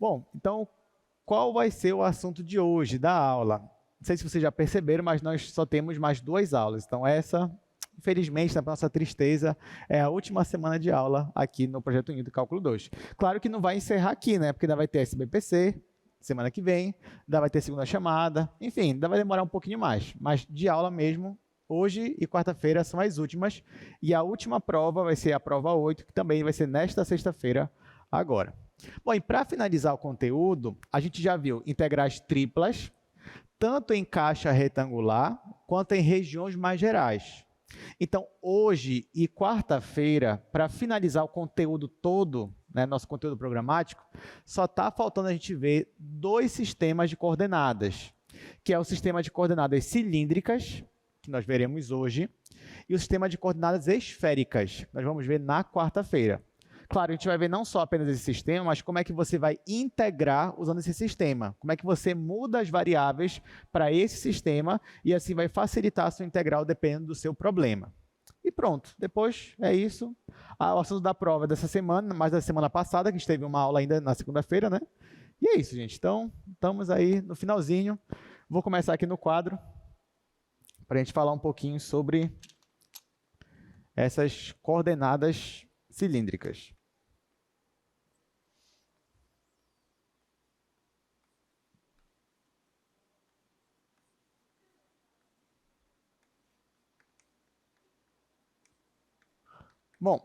Bom, então, qual vai ser o assunto de hoje, da aula? Não sei se vocês já perceberam, mas nós só temos mais 2 aulas. Então, essa, infelizmente, na nossa tristeza, é a última semana de aula aqui no Projeto Unido Cálculo 2. Claro que não vai encerrar aqui, né? Porque ainda vai ter SBPC, semana que vem, ainda vai ter segunda chamada, enfim, ainda vai demorar um pouquinho mais. Mas de aula mesmo, hoje e quarta-feira são as últimas. E a última prova vai ser a prova 8, que também vai ser nesta sexta-feira agora. Bom, e para finalizar o conteúdo, a gente já viu integrais triplas, tanto em caixa retangular, quanto em regiões mais gerais. Então, hoje e quarta-feira, para finalizar o conteúdo todo, né, nosso conteúdo programático, só está faltando a gente ver 2 sistemas de coordenadas, que é o sistema de coordenadas cilíndricas, que nós veremos hoje, e o sistema de coordenadas esféricas, que nós vamos ver na quarta-feira. Claro, a gente vai ver não só apenas esse sistema, mas como é que você vai integrar usando esse sistema. Como é que você muda as variáveis para esse sistema e assim vai facilitar a sua integral dependendo do seu problema. E pronto, depois é isso. O assunto da prova dessa semana, mais da semana passada, que a gente teve uma aula ainda na segunda-feira, né? E é isso, gente. Então, estamos aí no finalzinho. Vou começar aqui no quadro para a gente falar um pouquinho sobre essas coordenadas cilíndricas. Bom,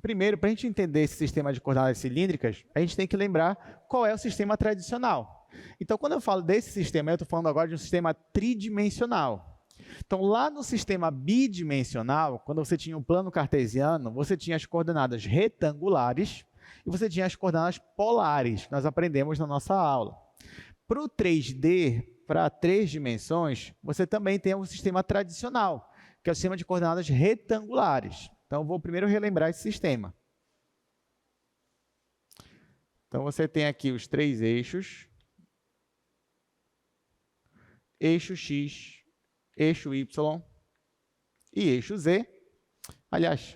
primeiro, para a gente entender esse sistema de coordenadas cilíndricas, a gente tem que lembrar qual é o sistema tradicional. Então, quando eu falo desse sistema, eu estou falando agora de um sistema tridimensional. Então, lá no sistema bidimensional, quando você tinha um plano cartesiano, você tinha as coordenadas retangulares e você tinha as coordenadas polares, que nós aprendemos na nossa aula. Para o 3D, para 3 dimensões, você também tem um sistema tradicional, que é o sistema de coordenadas retangulares. Então, vou primeiro relembrar esse sistema. Então, você tem aqui os 3 eixos. Eixo X, eixo Y e eixo Z. Aliás,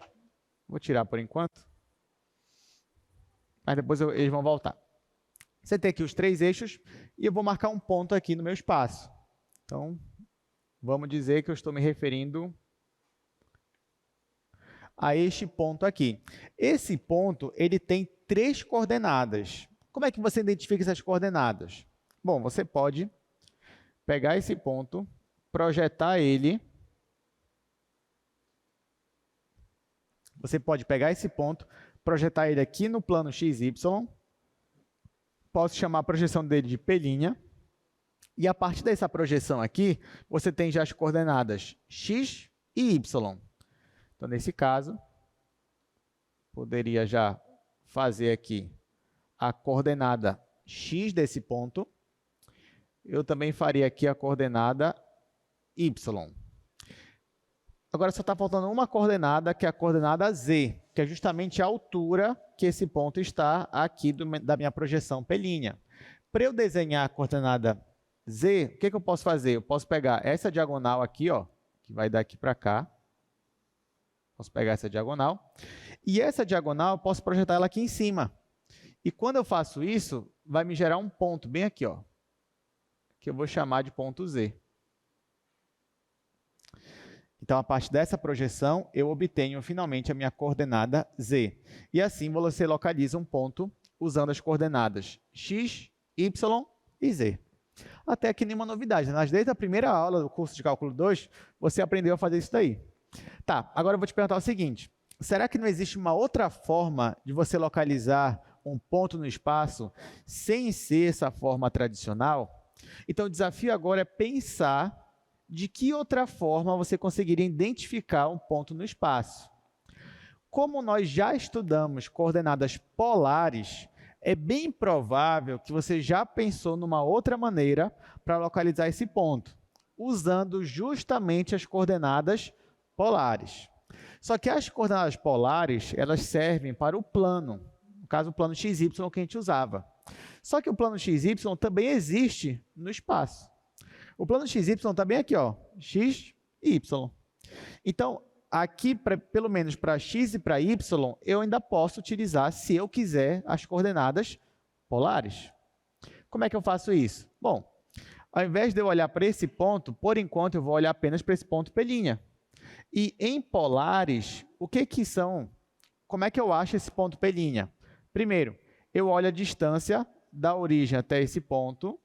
vou tirar por enquanto, mas depois eles vão voltar. Você tem aqui os 3 eixos e eu vou marcar um ponto aqui no meu espaço. Então, vamos dizer que eu estou me referindo a este ponto aqui. Esse ponto, ele tem 3 coordenadas. Como é que você identifica essas coordenadas? Bom, você pode pegar esse ponto, projetar ele. Você pode pegar esse ponto, projetar ele aqui no plano XY. Posso chamar a projeção dele de P'. E a partir dessa projeção aqui, você tem já as coordenadas X e Y. Então, nesse caso, poderia já fazer aqui a coordenada X desse ponto. Eu também faria aqui a coordenada Y. Agora, só está faltando uma coordenada, que é a coordenada Z, que é justamente a altura que esse ponto está aqui da minha projeção P'. Para eu desenhar a coordenada Z, o que eu posso fazer? Eu posso pegar essa diagonal aqui, ó, que vai daqui para cá. Posso pegar essa diagonal. E essa diagonal, eu posso projetar ela aqui em cima. E quando eu faço isso, vai me gerar um ponto bem aqui, ó, que eu vou chamar de ponto Z. Então, a partir dessa projeção, eu obtenho finalmente a minha coordenada Z. E assim você localiza um ponto usando as coordenadas X, Y e Z. Até aqui nenhuma novidade, né? Desde a primeira aula do curso de Cálculo 2, você aprendeu a fazer isso daí. Tá, agora eu vou te perguntar o seguinte: será que não existe uma outra forma de você localizar um ponto no espaço sem ser essa forma tradicional? Então, o desafio agora é pensar de que outra forma você conseguiria identificar um ponto no espaço. Como nós já estudamos coordenadas polares, é bem provável que você já pensou numa outra maneira para localizar esse ponto, usando justamente as coordenadas polares. Só que as coordenadas polares, elas servem para o plano, no caso o plano XY que a gente usava. Só que o plano XY também existe no espaço. O plano XY também aqui, ó, X e Y. Então, aqui, pelo menos para X e para Y, eu ainda posso utilizar, se eu quiser, as coordenadas polares? Como é que eu faço isso? Bom, ao invés de eu olhar para esse ponto, por enquanto eu vou olhar apenas para esse ponto P'. E em polares, o que que são? Como é que eu acho esse ponto P'? Primeiro, eu olho a distância da origem até esse ponto.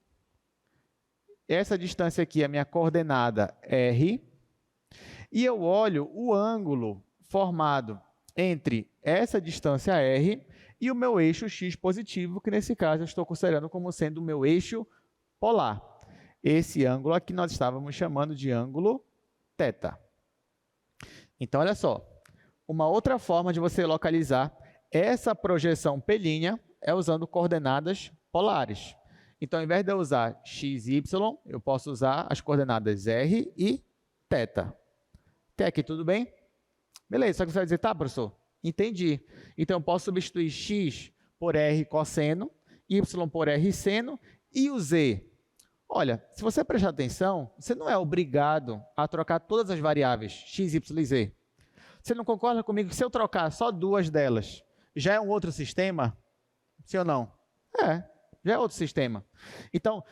Essa distância aqui é a minha coordenada R. E eu olho o ângulo formado entre essa distância R e o meu eixo x positivo, que nesse caso eu estou considerando como sendo o meu eixo polar. Esse ângulo aqui nós estávamos chamando de ângulo θ. Então, olha só, uma outra forma de você localizar essa projeção P' é usando coordenadas polares. Então, ao invés de eu usar x e y, eu posso usar as coordenadas r e θ. Até aqui tudo bem? Beleza, só que você vai dizer, tá, professor? Entendi. Então, eu posso substituir x por r cosseno, y por r seno e o z. Olha, se você prestar atenção, você não é obrigado a trocar todas as variáveis, x, y e z. Você não concorda comigo que se eu trocar só duas delas, já é um outro sistema? Sim ou não? É, já é outro sistema. Então,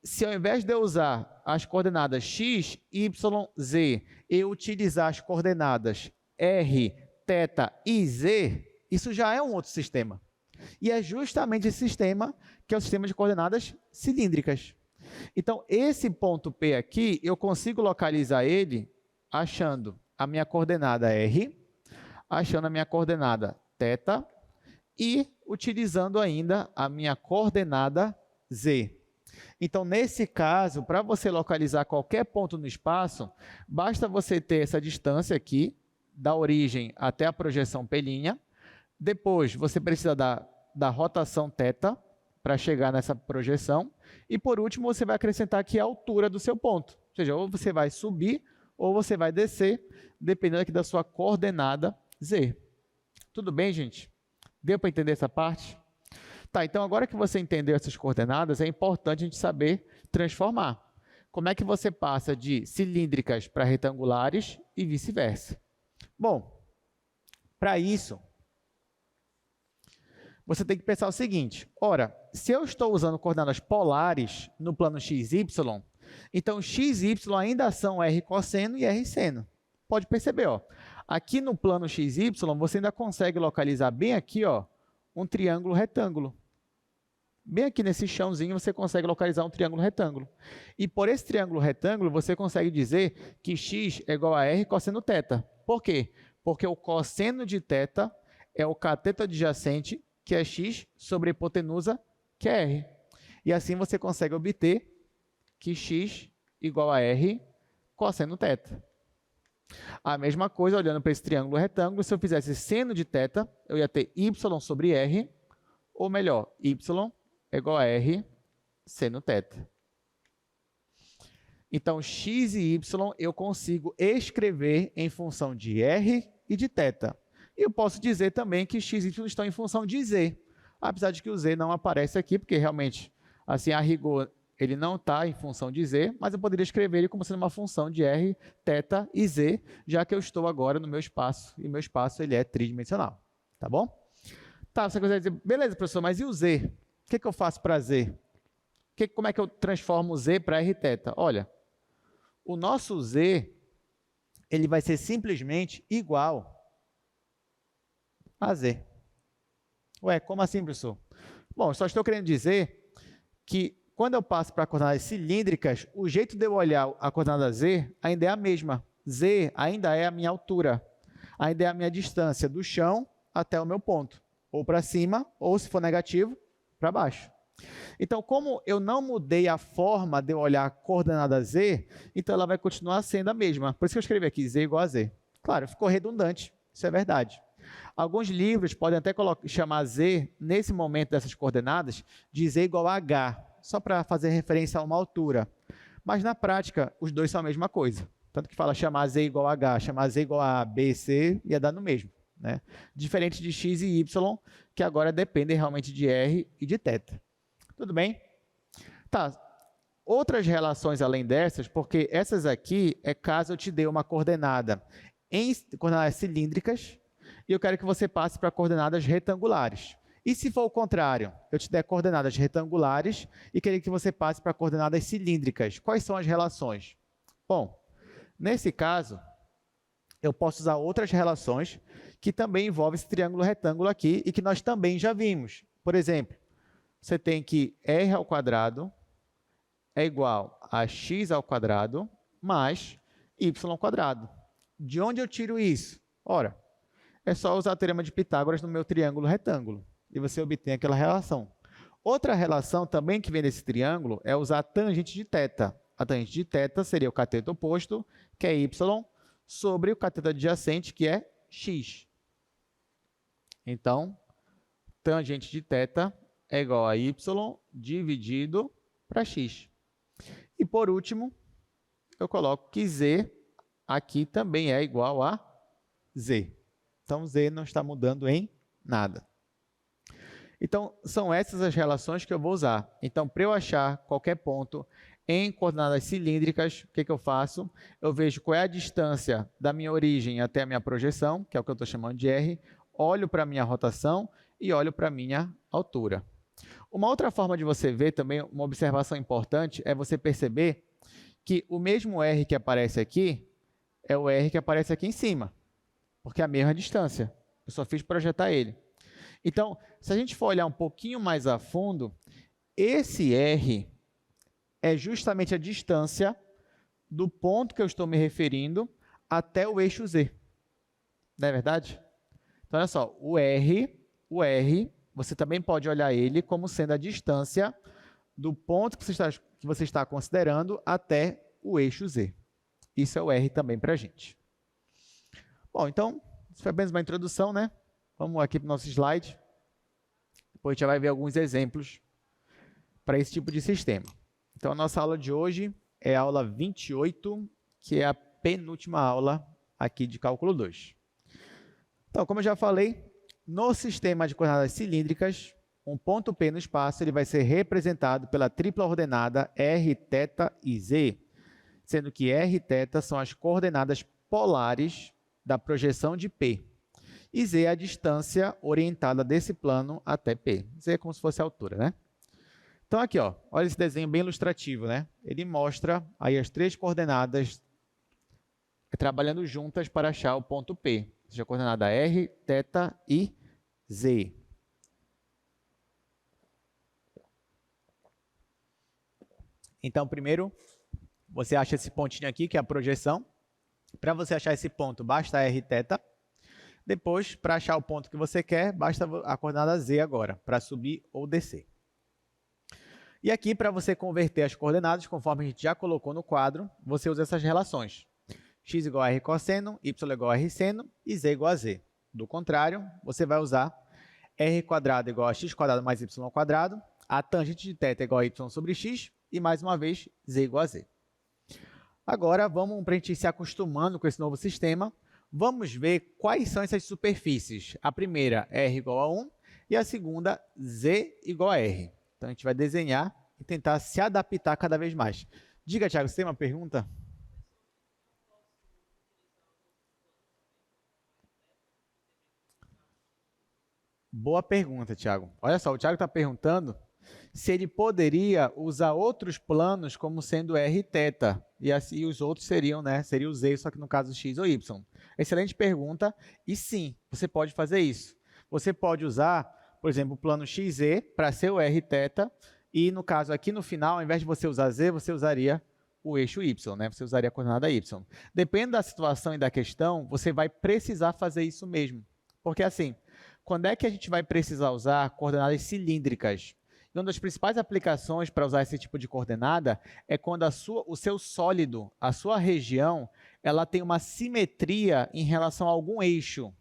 se ao invés de eu usar as coordenadas x, y, z, eu utilizar as coordenadas r, θ e z, isso já é um outro sistema. E é justamente esse sistema que é o sistema de coordenadas cilíndricas. Então, esse ponto P aqui, eu consigo localizar ele achando a minha coordenada R, achando a minha coordenada θ e utilizando ainda a minha coordenada Z. Então, nesse caso, para você localizar qualquer ponto no espaço, basta você ter essa distância aqui, da origem até a projeção P'. Depois, você precisa da rotação θ para chegar nessa projeção. E, por último, você vai acrescentar aqui a altura do seu ponto. Ou seja, ou você vai subir ou você vai descer, dependendo aqui da sua coordenada Z. Tudo bem, gente? Deu para entender essa parte? Tá, então agora que você entendeu essas coordenadas, é importante a gente saber transformar. Como é que você passa de cilíndricas para retangulares e vice-versa? Bom, para isso, você tem que pensar o seguinte, ora, se eu estou usando coordenadas polares no plano x, y, então x e y ainda são r cosseno e r seno. Pode perceber, ó, aqui no plano x, y, você ainda consegue localizar bem aqui, ó, um triângulo retângulo. Bem aqui nesse chãozinho você consegue localizar um triângulo retângulo. E por esse triângulo retângulo você consegue dizer que x é igual a r cosseno θ. Por quê? Porque o cosseno de θ é o cateto adjacente, que é x, sobre a hipotenusa, que é r. E assim você consegue obter que x igual a r cosseno θ. A mesma coisa, olhando para esse triângulo retângulo, se eu fizesse seno de θ, eu ia ter y sobre r, ou melhor, y é igual a r seno θ. Então, x e y eu consigo escrever em função de r e de θ. E eu posso dizer também que x e y estão em função de z, apesar de que o z não aparece aqui, porque realmente, assim, a rigor, ele não está em função de z, mas eu poderia escrever ele como sendo uma função de r, θ e z, já que eu estou agora no meu espaço, e meu espaço ele é tridimensional. Tá bom? Tá, você consegue dizer, beleza, professor, mas e o z? O que eu faço para z? Como é que eu transformo o z para r θ? Olha, o nosso z, ele vai ser simplesmente igual a z. Ué, como assim, professor? Bom, só estou querendo dizer que quando eu passo para coordenadas cilíndricas, o jeito de eu olhar a coordenada z ainda é a mesma. Z ainda é a minha altura, ainda é a minha distância do chão até o meu ponto. Ou para cima, ou se for negativo, para baixo. Então, como eu não mudei a forma de eu olhar a coordenada z, então ela vai continuar sendo a mesma. Por isso que eu escrevi aqui z igual a z. Claro, ficou redundante, isso é verdade. Alguns livros podem até chamar z, nesse momento dessas coordenadas, de z igual a h, só para fazer referência a uma altura. Mas, na prática, os dois são a mesma coisa. Tanto que fala chamar z igual a h, chamar z igual a b, c, ia dar no mesmo. Né? Diferente de x e y, que agora dependem realmente de r e de θ. Tudo bem? Tá. Outras relações além dessas, porque essas aqui é caso eu te dê uma coordenada em coordenadas cilíndricas e eu quero que você passe para coordenadas retangulares. E se for o contrário, eu te der coordenadas retangulares e querer que você passe para coordenadas cilíndricas, quais são as relações? Bom, nesse caso, eu posso usar outras relações que também envolvem esse triângulo retângulo aqui e que nós também já vimos. Por exemplo, você tem que r ao quadrado é igual a x ao quadrado mais y ao quadrado. De onde eu tiro isso? Ora, é só usar o teorema de Pitágoras no meu triângulo retângulo e você obtém aquela relação. Outra relação também que vem desse triângulo é usar a tangente de θ. A tangente de θ seria o cateto oposto, que é y, sobre o cateto adjacente, que é x. Então, tangente de θ é igual a y dividido para x. E, por último, eu coloco que z aqui também é igual a z. Então, z não está mudando em nada. Então, são essas as relações que eu vou usar. Então, para eu achar qualquer ponto em coordenadas cilíndricas, o que eu faço? Eu vejo qual é a distância da minha origem até a minha projeção, que é o que eu estou chamando de r, olho para a minha rotação e olho para a minha altura. Uma outra forma de você ver também, uma observação importante, é você perceber que o mesmo r que aparece aqui é o r que aparece aqui em cima, porque é a mesma distância. Eu só fiz projetar ele. Então, se a gente for olhar um pouquinho mais a fundo, esse r é justamente a distância do ponto que eu estou me referindo até o eixo z. Não é verdade? Então, olha só, o R, você também pode olhar ele como sendo a distância do ponto que você está considerando até o eixo z. Isso é o R também para a gente. Bom, então, isso foi apenas uma introdução, né? Vamos aqui para o nosso slide. Depois a gente já vai ver alguns exemplos para esse tipo de sistema. Então, a nossa aula de hoje é a aula 28, que é a penúltima aula aqui de cálculo 2. Então, como eu já falei, no sistema de coordenadas cilíndricas, um ponto P no espaço ele vai ser representado pela tripla ordenada r, θ e z, sendo que r e θ são as coordenadas polares da projeção de P. E z é a distância orientada desse plano até P. Z é como se fosse a altura, né? Então, aqui, ó, olha esse desenho bem ilustrativo, né? Ele mostra aí as três coordenadas trabalhando juntas para achar o ponto P, ou seja, a coordenada r, θ e z. Então, primeiro, você acha esse pontinho aqui, que é a projeção. Para você achar esse ponto, basta r, θ. Depois, para achar o ponto que você quer, basta a coordenada z agora, para subir ou descer. E aqui, para você converter as coordenadas, conforme a gente já colocou no quadro, você usa essas relações. X igual a r cosseno, y igual a r seno e z igual a z. Do contrário, você vai usar r quadrado igual a x quadrado mais y ao quadrado, a tangente de θ igual a y sobre x e, mais uma vez, z igual a z. Agora, vamos, para a gente ir se acostumando com esse novo sistema, vamos ver quais são essas superfícies. A primeira, r igual a 1, e a segunda, z igual a r. Então, a gente vai desenhar e tentar se adaptar cada vez mais. Diga, Thiago, você tem uma pergunta? Boa pergunta, Thiago. Olha só, o Thiago está perguntando se ele poderia usar outros planos como sendo r e θ. E assim os outros seriam, né? Seria o z, só que no caso x ou y. Excelente pergunta. E sim, você pode fazer isso. Você pode usar, por exemplo, o plano xz para ser o r e θ. E no caso aqui no final, ao invés de você usar z, você usaria o eixo y, né? Você usaria a coordenada y. Depende da situação e da questão, você vai precisar fazer isso mesmo. Porque assim, quando é que a gente vai precisar usar coordenadas cilíndricas? E uma das principais aplicações para usar esse tipo de coordenada é quando o seu sólido, a sua região, ela tem uma simetria em relação a algum eixo.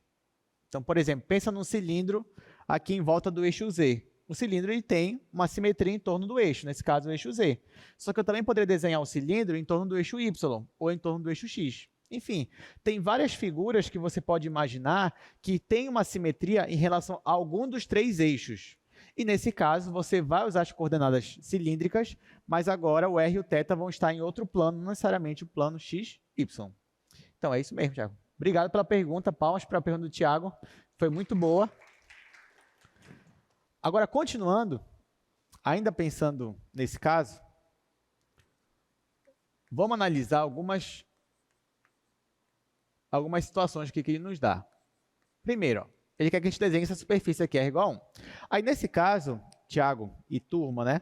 Então, por exemplo, pensa num cilindro aqui em volta do eixo Z. O cilindro ele tem uma simetria em torno do eixo, nesse caso o eixo Z. Só que eu também poderia desenhar o cilindro em torno do eixo Y ou em torno do eixo X. Enfim, tem várias figuras que você pode imaginar que tem uma simetria em relação a algum dos três eixos. E nesse caso, você vai usar as coordenadas cilíndricas, mas agora o r e o θ vão estar em outro plano, não necessariamente o plano x, y. Então, é isso mesmo, Thiago. Obrigado pela pergunta, palmas para a pergunta do Thiago. Foi muito boa. Agora, continuando, ainda pensando nesse caso, vamos analisar algumas situações que ele nos dá. Primeiro, ó, ele quer que a gente desenhe essa superfície aqui, R igual a 1. Aí, nesse caso, Tiago e turma, né?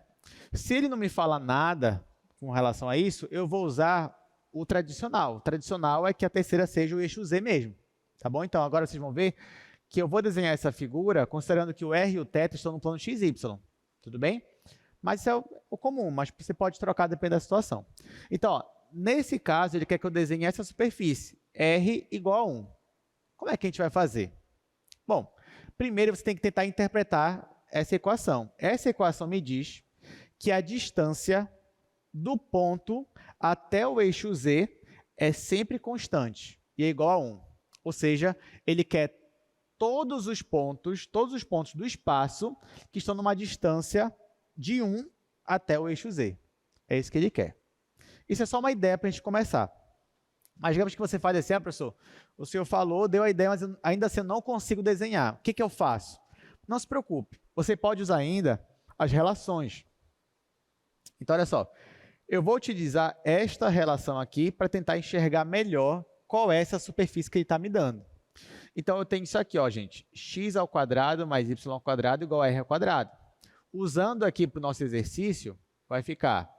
Se ele não me fala nada com relação a isso, eu vou usar o tradicional. O tradicional é que a terceira seja o eixo Z mesmo, tá bom? Então, agora vocês vão ver que eu vou desenhar essa figura considerando que o R e o θ estão no plano XY, tudo bem? Mas isso é o comum, mas você pode trocar dependendo da situação. Então, ó, nesse caso, ele quer que eu desenhe essa superfície, R igual a 1. Como é que a gente vai fazer? Bom, primeiro você tem que tentar interpretar essa equação. Essa equação me diz que a distância do ponto até o eixo Z é sempre constante e é igual a 1. Ou seja, ele quer todos os pontos do espaço que estão numa distância de 1 até o eixo Z. É isso que ele quer. Isso é só uma ideia para a gente começar. Mas digamos que você faz assim, professor, o senhor falou, deu a ideia, mas ainda assim eu não consigo desenhar. O que eu faço? Não se preocupe, você pode usar ainda as relações. Então, olha só, eu vou utilizar esta relação aqui para tentar enxergar melhor qual é essa superfície que ele está me dando. Então, eu tenho isso aqui, ó, gente, x² mais y² igual a r². Usando aqui para o nosso exercício, vai ficar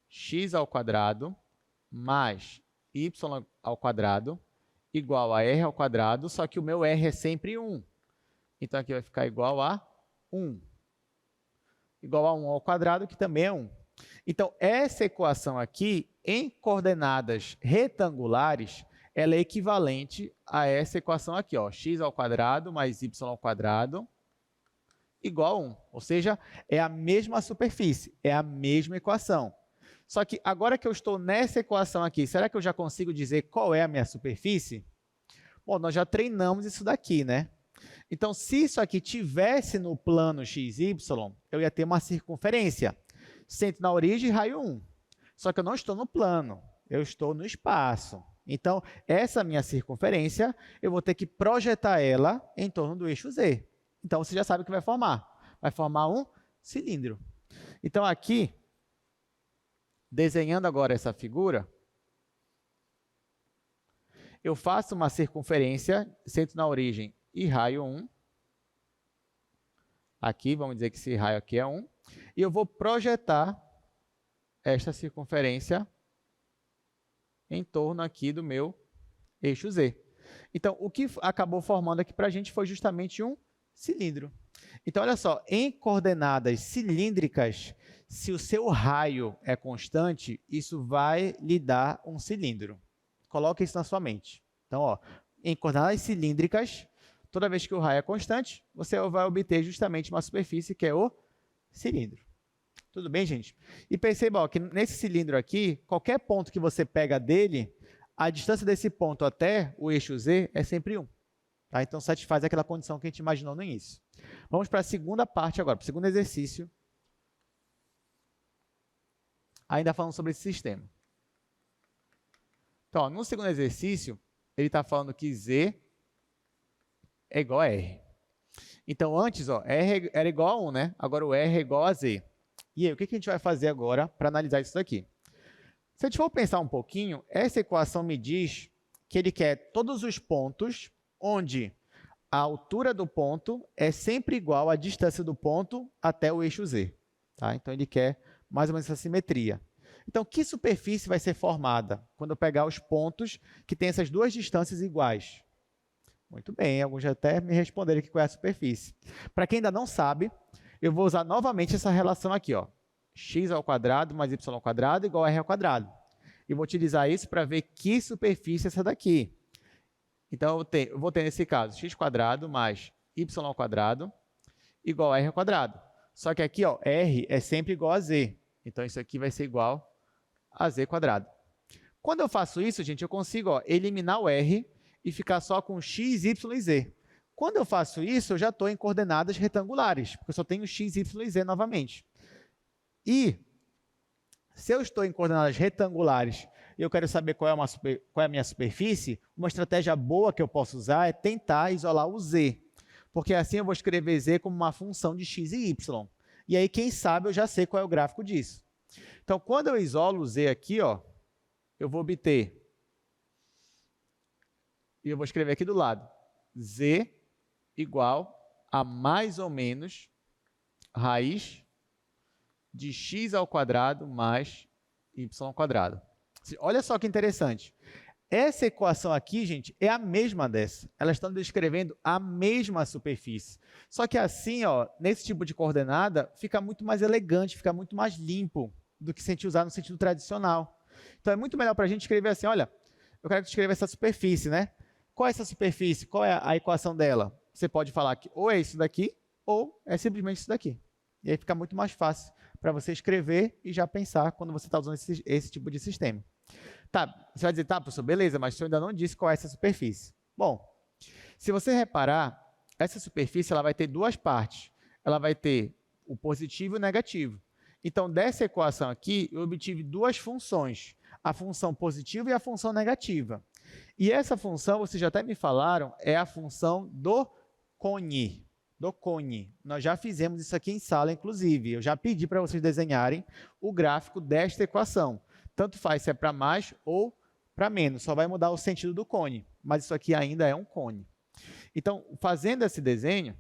x² mais y² igual a r², só que o meu r é sempre 1. Então, aqui vai ficar igual a 1. Igual a 1², que também é 1. Então, essa equação aqui, em coordenadas retangulares, ela é equivalente a essa equação aqui, ó, x² mais y² igual a 1. Ou seja, é a mesma superfície, é a mesma equação. Só que agora que eu estou nessa equação aqui, será que eu já consigo dizer qual é a minha superfície? Bom, nós já treinamos isso daqui, né? Então, se isso aqui tivesse no plano XY, eu ia ter uma circunferência. Centro na origem, raio 1. Só que eu não estou no plano, eu estou no espaço. Então, essa minha circunferência, eu vou ter que projetar ela em torno do eixo Z. Então, você já sabe o que vai formar. Vai formar um cilindro. Então, aqui, desenhando agora essa figura, eu faço uma circunferência, centro na origem e raio 1. Aqui, vamos dizer que esse raio aqui é 1. E eu vou projetar esta circunferência em torno aqui do meu eixo Z. Então, o que acabou formando aqui para a gente foi justamente um cilindro. Então, olha só, em coordenadas cilíndricas, se o seu raio é constante, isso vai lhe dar um cilindro. Coloque isso na sua mente. Então, ó, em coordenadas cilíndricas, toda vez que o raio é constante, você vai obter justamente uma superfície que é o cilindro. Tudo bem, gente? E perceba ó, que nesse cilindro aqui, qualquer ponto que você pega dele, a distância desse ponto até o eixo Z é sempre 1. Tá? Então, satisfaz aquela condição que a gente imaginou no início. Vamos para a segunda parte agora, para o segundo exercício. Ainda falando sobre esse sistema. Então, ó, no segundo exercício, ele está falando que Z é igual a R. Então, antes, ó, R era igual a 1, né? Agora o R é igual a Z. E aí, o que a gente vai fazer agora para analisar isso daqui? Se a gente for pensar um pouquinho, essa equação me diz que ele quer todos os pontos onde a altura do ponto é sempre igual à distância do ponto até o eixo Z. Tá? Então, ele quer mais ou menos essa simetria. Então, que superfície vai ser formada quando eu pegar os pontos que têm essas duas distâncias iguais? Muito bem, alguns já até me responderam aqui qual é a superfície. Para quem ainda não sabe, eu vou usar novamente essa relação aqui, ó, x² mais y² igual a r². E vou utilizar isso para ver que superfície é essa daqui. Então, eu vou ter nesse caso x² mais y² igual a r². Só que aqui, ó, r é sempre igual a z. Então, isso aqui vai ser igual a z². Quando eu faço isso, gente, eu consigo ó, eliminar o r e ficar só com x, y e z. Quando eu faço isso, eu já estou em coordenadas retangulares, porque eu só tenho x, y e z novamente. E, se eu estou em coordenadas retangulares e eu quero saber qual é a minha superfície, uma estratégia boa que eu posso usar é tentar isolar o z. Porque assim eu vou escrever z como uma função de x e y. E aí, quem sabe, eu já sei qual é o gráfico disso. Então, quando eu isolo o z aqui, ó, eu vou obter, e eu vou escrever aqui do lado, z igual a mais ou menos raiz de x ao quadrado mais y ao quadrado. Olha só que interessante. Essa equação aqui, gente, é a mesma dessa. Elas estão descrevendo a mesma superfície. Só que assim, ó, nesse tipo de coordenada, fica muito mais elegante, fica muito mais limpo do que se a gente usar no sentido tradicional. Então, é muito melhor para a gente escrever assim, olha, eu quero que você escreva essa superfície, né? Qual é essa superfície? Qual é a equação dela? Você pode falar que ou é isso daqui, ou é simplesmente isso daqui. E aí fica muito mais fácil para você escrever e já pensar quando você está usando esse tipo de sistema. Tá, você vai dizer, tá, professor, beleza, mas o senhor ainda não disse qual é essa superfície. Bom, se você reparar, essa superfície ela vai ter duas partes. Ela vai ter o positivo e o negativo. Então, dessa equação aqui, eu obtive duas funções, a função positiva e a função negativa. E essa função, vocês já até me falaram, é a função do cone. Do cone. Nós já fizemos isso aqui em sala, inclusive. Eu já pedi para vocês desenharem o gráfico desta equação. Tanto faz se é para mais ou para menos, só vai mudar o sentido do cone, mas isso aqui ainda é um cone. Então, fazendo esse desenho,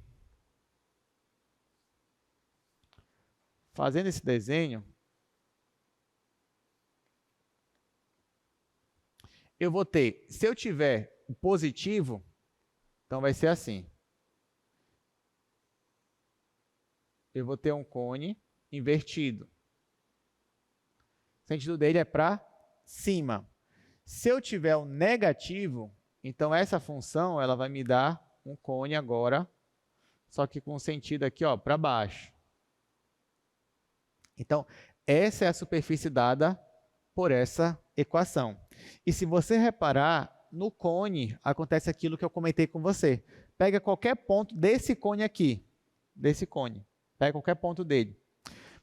eu vou ter, se eu tiver o positivo, então vai ser assim. Eu vou ter um cone invertido. O sentido dele é para cima. Se eu tiver o negativo, então essa função ela vai me dar um cone agora, só que com o sentido aqui para baixo. Então, essa é a superfície dada por essa equação. E se você reparar, no cone acontece aquilo que eu comentei com você. Pega qualquer ponto desse cone aqui, pega qualquer ponto dele.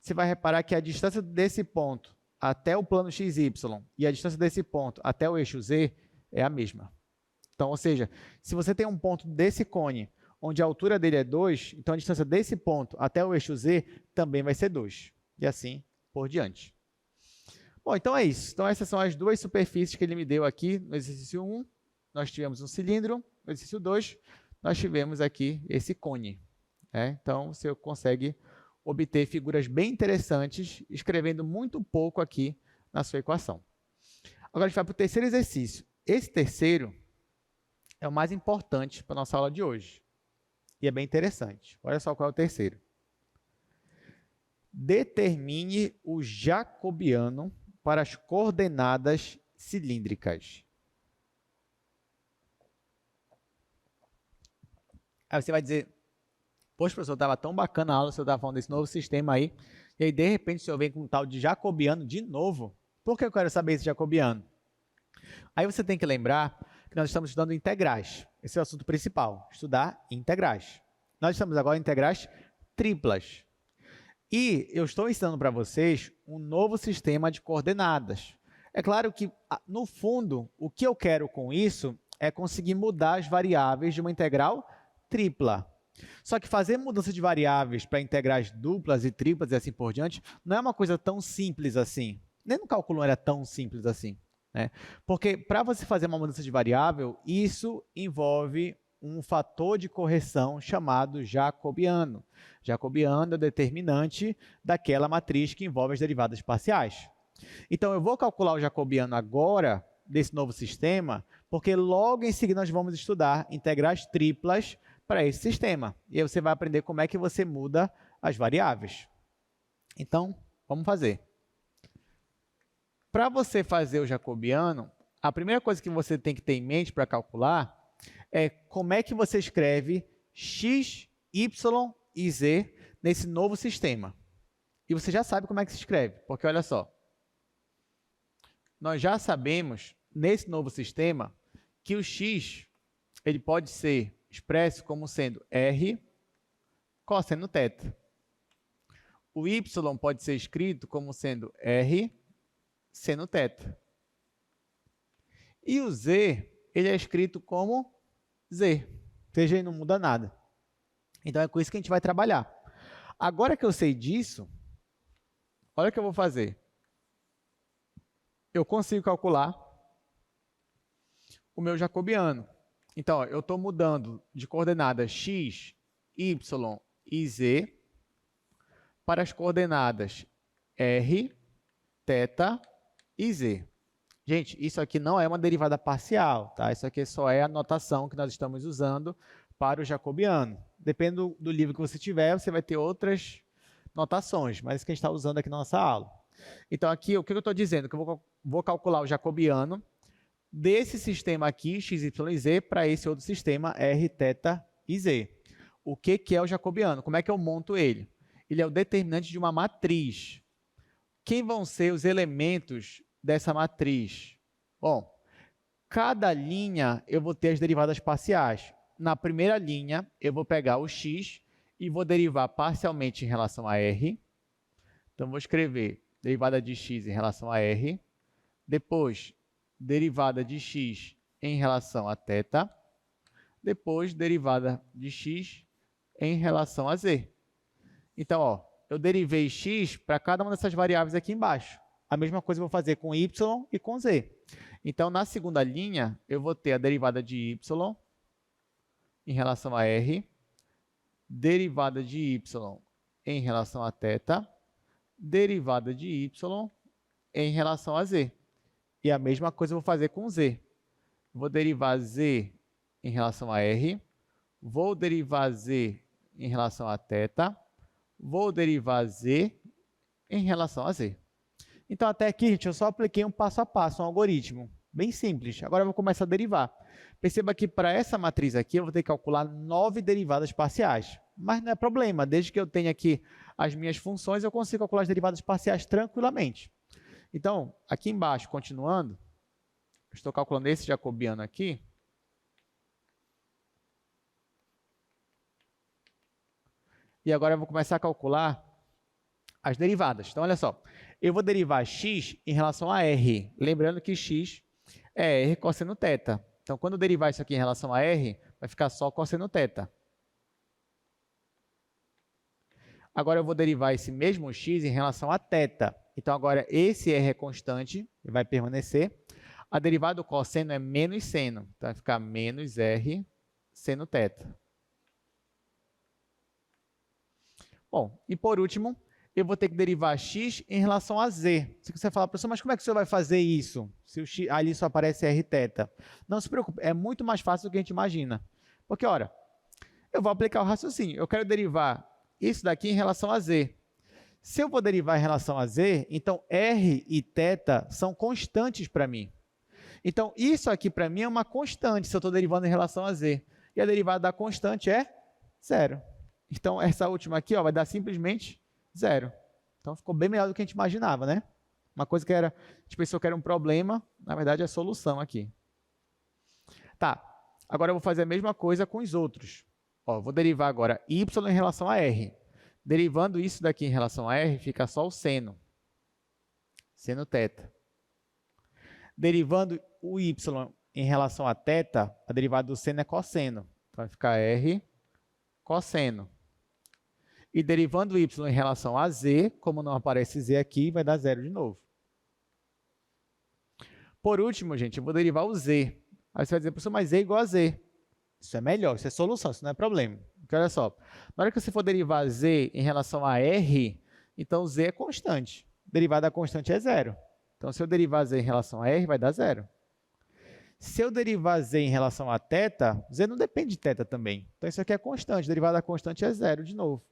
Você vai reparar que a distância desse ponto até o plano XY e a distância desse ponto até o eixo Z é a mesma. Então, ou seja, se você tem um ponto desse cone onde a altura dele é 2, então a distância desse ponto até o eixo Z também vai ser 2. E assim por diante. Bom, então é isso. Então essas são as duas superfícies que ele me deu aqui no exercício 1. Nós tivemos um cilindro. No exercício 2, nós tivemos aqui esse cone. Então, você consegue obter figuras bem interessantes, escrevendo muito pouco aqui na sua equação. Agora, a gente vai para o terceiro exercício. Esse terceiro é o mais importante para a nossa aula de hoje. E é bem interessante. Olha só qual é o terceiro. Determine o jacobiano para as coordenadas cilíndricas. Aí você vai dizer, poxa, professor, estava tão bacana a aula, o senhor estava falando desse novo sistema aí, e aí, de repente, o senhor vem com um tal de jacobiano de novo. Por que eu quero saber esse jacobiano? Aí você tem que lembrar que nós estamos estudando integrais. Esse é o assunto principal, estudar integrais. Nós estamos agora em integrais triplas. E eu estou ensinando para vocês um novo sistema de coordenadas. É claro que, no fundo, o que eu quero com isso é conseguir mudar as variáveis de uma integral tripla. Só que fazer mudança de variáveis para integrais duplas e triplas e assim por diante não é uma coisa tão simples assim. Nem no cálculo era tão simples assim. Porque para você fazer uma mudança de variável, isso envolve um fator de correção chamado jacobiano. Jacobiano é o determinante daquela matriz que envolve as derivadas parciais. Então, eu vou calcular o jacobiano agora, desse novo sistema, porque logo em seguida nós vamos estudar integrais triplas para esse sistema. E aí você vai aprender como é que você muda as variáveis. Então, vamos fazer. Para você fazer o jacobiano, a primeira coisa que você tem que ter em mente para calcular é como é que você escreve x, y e z nesse novo sistema. E você já sabe como é que se escreve, porque olha só. Nós já sabemos, nesse novo sistema, que o x ele pode ser expresso como sendo r cosseno θ. O y pode ser escrito como sendo r seno θ. E o z, ele é escrito como z, ou seja, ele não muda nada. Então, é com isso que a gente vai trabalhar. Agora que eu sei disso, olha o que eu vou fazer. Eu consigo calcular o meu jacobiano. Então, ó, eu estou mudando de coordenadas x, y e z para as coordenadas r, θ e z. Gente, isso aqui não é uma derivada parcial, tá? Isso aqui só é a notação que nós estamos usando para o jacobiano. Depende do livro que você tiver, você vai ter outras notações, mas isso que a gente está usando aqui na nossa aula. Então, aqui, o que eu estou dizendo? Que eu vou calcular o jacobiano desse sistema aqui, x, y e z, para esse outro sistema, r, θ e z. O que é o jacobiano? Como é que eu monto ele? Ele é o determinante de uma matriz. Quem vão ser os elementos dessa matriz? Bom, cada linha eu vou ter as derivadas parciais. Na primeira linha, eu vou pegar o x e vou derivar parcialmente em relação a r. Então, vou escrever derivada de x em relação a r. Depois, derivada de x em relação a θ. Depois, derivada de x em relação a z. Então, ó, eu derivei x para cada uma dessas variáveis aqui embaixo. A mesma coisa eu vou fazer com y e com z. Então, na segunda linha, eu vou ter a derivada de y em relação a r, derivada de y em relação a θ, derivada de y em relação a z. E a mesma coisa eu vou fazer com z. Vou derivar z em relação a r, vou derivar z em relação a θ, vou derivar z em relação a z. Então, até aqui, gente, eu só apliquei um passo a passo, um algoritmo. Bem simples. Agora eu vou começar a derivar. Perceba que para essa matriz aqui, eu vou ter que calcular 9 derivadas parciais. Mas não é problema. Desde que eu tenha aqui as minhas funções, eu consigo calcular as derivadas parciais tranquilamente. Então, aqui embaixo, continuando, estou calculando esse jacobiano aqui. E agora eu vou começar a calcular as derivadas. Então, olha só. Eu vou derivar x em relação a r. Lembrando que x é r cosseno θ. Então, quando eu derivar isso aqui em relação a r, vai ficar só cosseno θ. Agora, eu vou derivar esse mesmo x em relação a θ. Então, agora, esse r é constante, e vai permanecer. A derivada do cosseno é menos seno. Então, vai ficar menos r seno θ. Bom, e por último, eu vou ter que derivar x em relação a z. Se você falar, professor, mas como é que o senhor vai fazer isso? Se o x, ali só aparece r θ. Não se preocupe, é muito mais fácil do que a gente imagina. Porque, olha, eu vou aplicar o raciocínio. Eu quero derivar isso daqui em relação a z. Se eu vou derivar em relação a z, então r e θ são constantes para mim. Então, isso aqui para mim é uma constante se eu estou derivando em relação a z. E a derivada da constante é zero. Então, essa última aqui ó, vai dar simplesmente zero. Então, ficou bem melhor do que a gente imaginava, né? Uma coisa que a gente pensou que era um problema, na verdade é a solução aqui. Tá, agora eu vou fazer a mesma coisa com os outros. Ó, vou derivar agora y em relação a r. Derivando isso daqui em relação a r, fica só o seno. Seno θ. Derivando o y em relação a θ, a derivada do seno é cosseno. Então, vai ficar r cosseno. E derivando o y em relação a z, como não aparece z aqui, vai dar zero de novo. Por último, gente, eu vou derivar o z. Aí você vai dizer, professor, mas z é igual a z. Isso é melhor, isso é solução, isso não é problema. Porque olha só, na hora que você for derivar z em relação a r, então z é constante. Derivada da constante é zero. Então, se eu derivar z em relação a r, vai dar zero. Se eu derivar z em relação a θ, z não depende de θ também. Então, isso aqui é constante. Derivada da constante é zero de novo.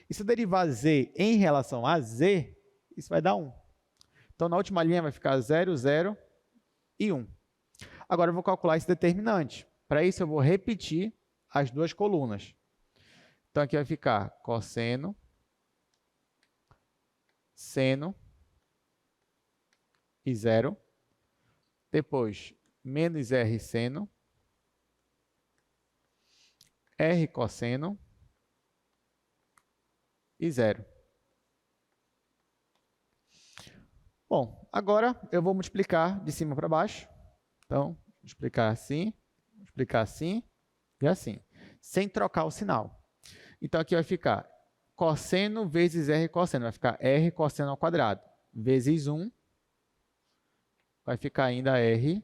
E se eu derivar z em relação a z, isso vai dar 1. Então, na última linha vai ficar 0, 0 e 1. Agora, eu vou calcular esse determinante. Para isso, eu vou repetir as duas colunas. Então, aqui vai ficar cosseno, seno e 0. Depois, menos r seno, r cosseno e 0. Bom, agora eu vou multiplicar de cima para baixo. Então, multiplicar assim e assim, sem trocar o sinal. Então, aqui vai ficar cosseno vezes r cosseno. Vai ficar r cosseno ao quadrado vezes 1. Vai ficar ainda r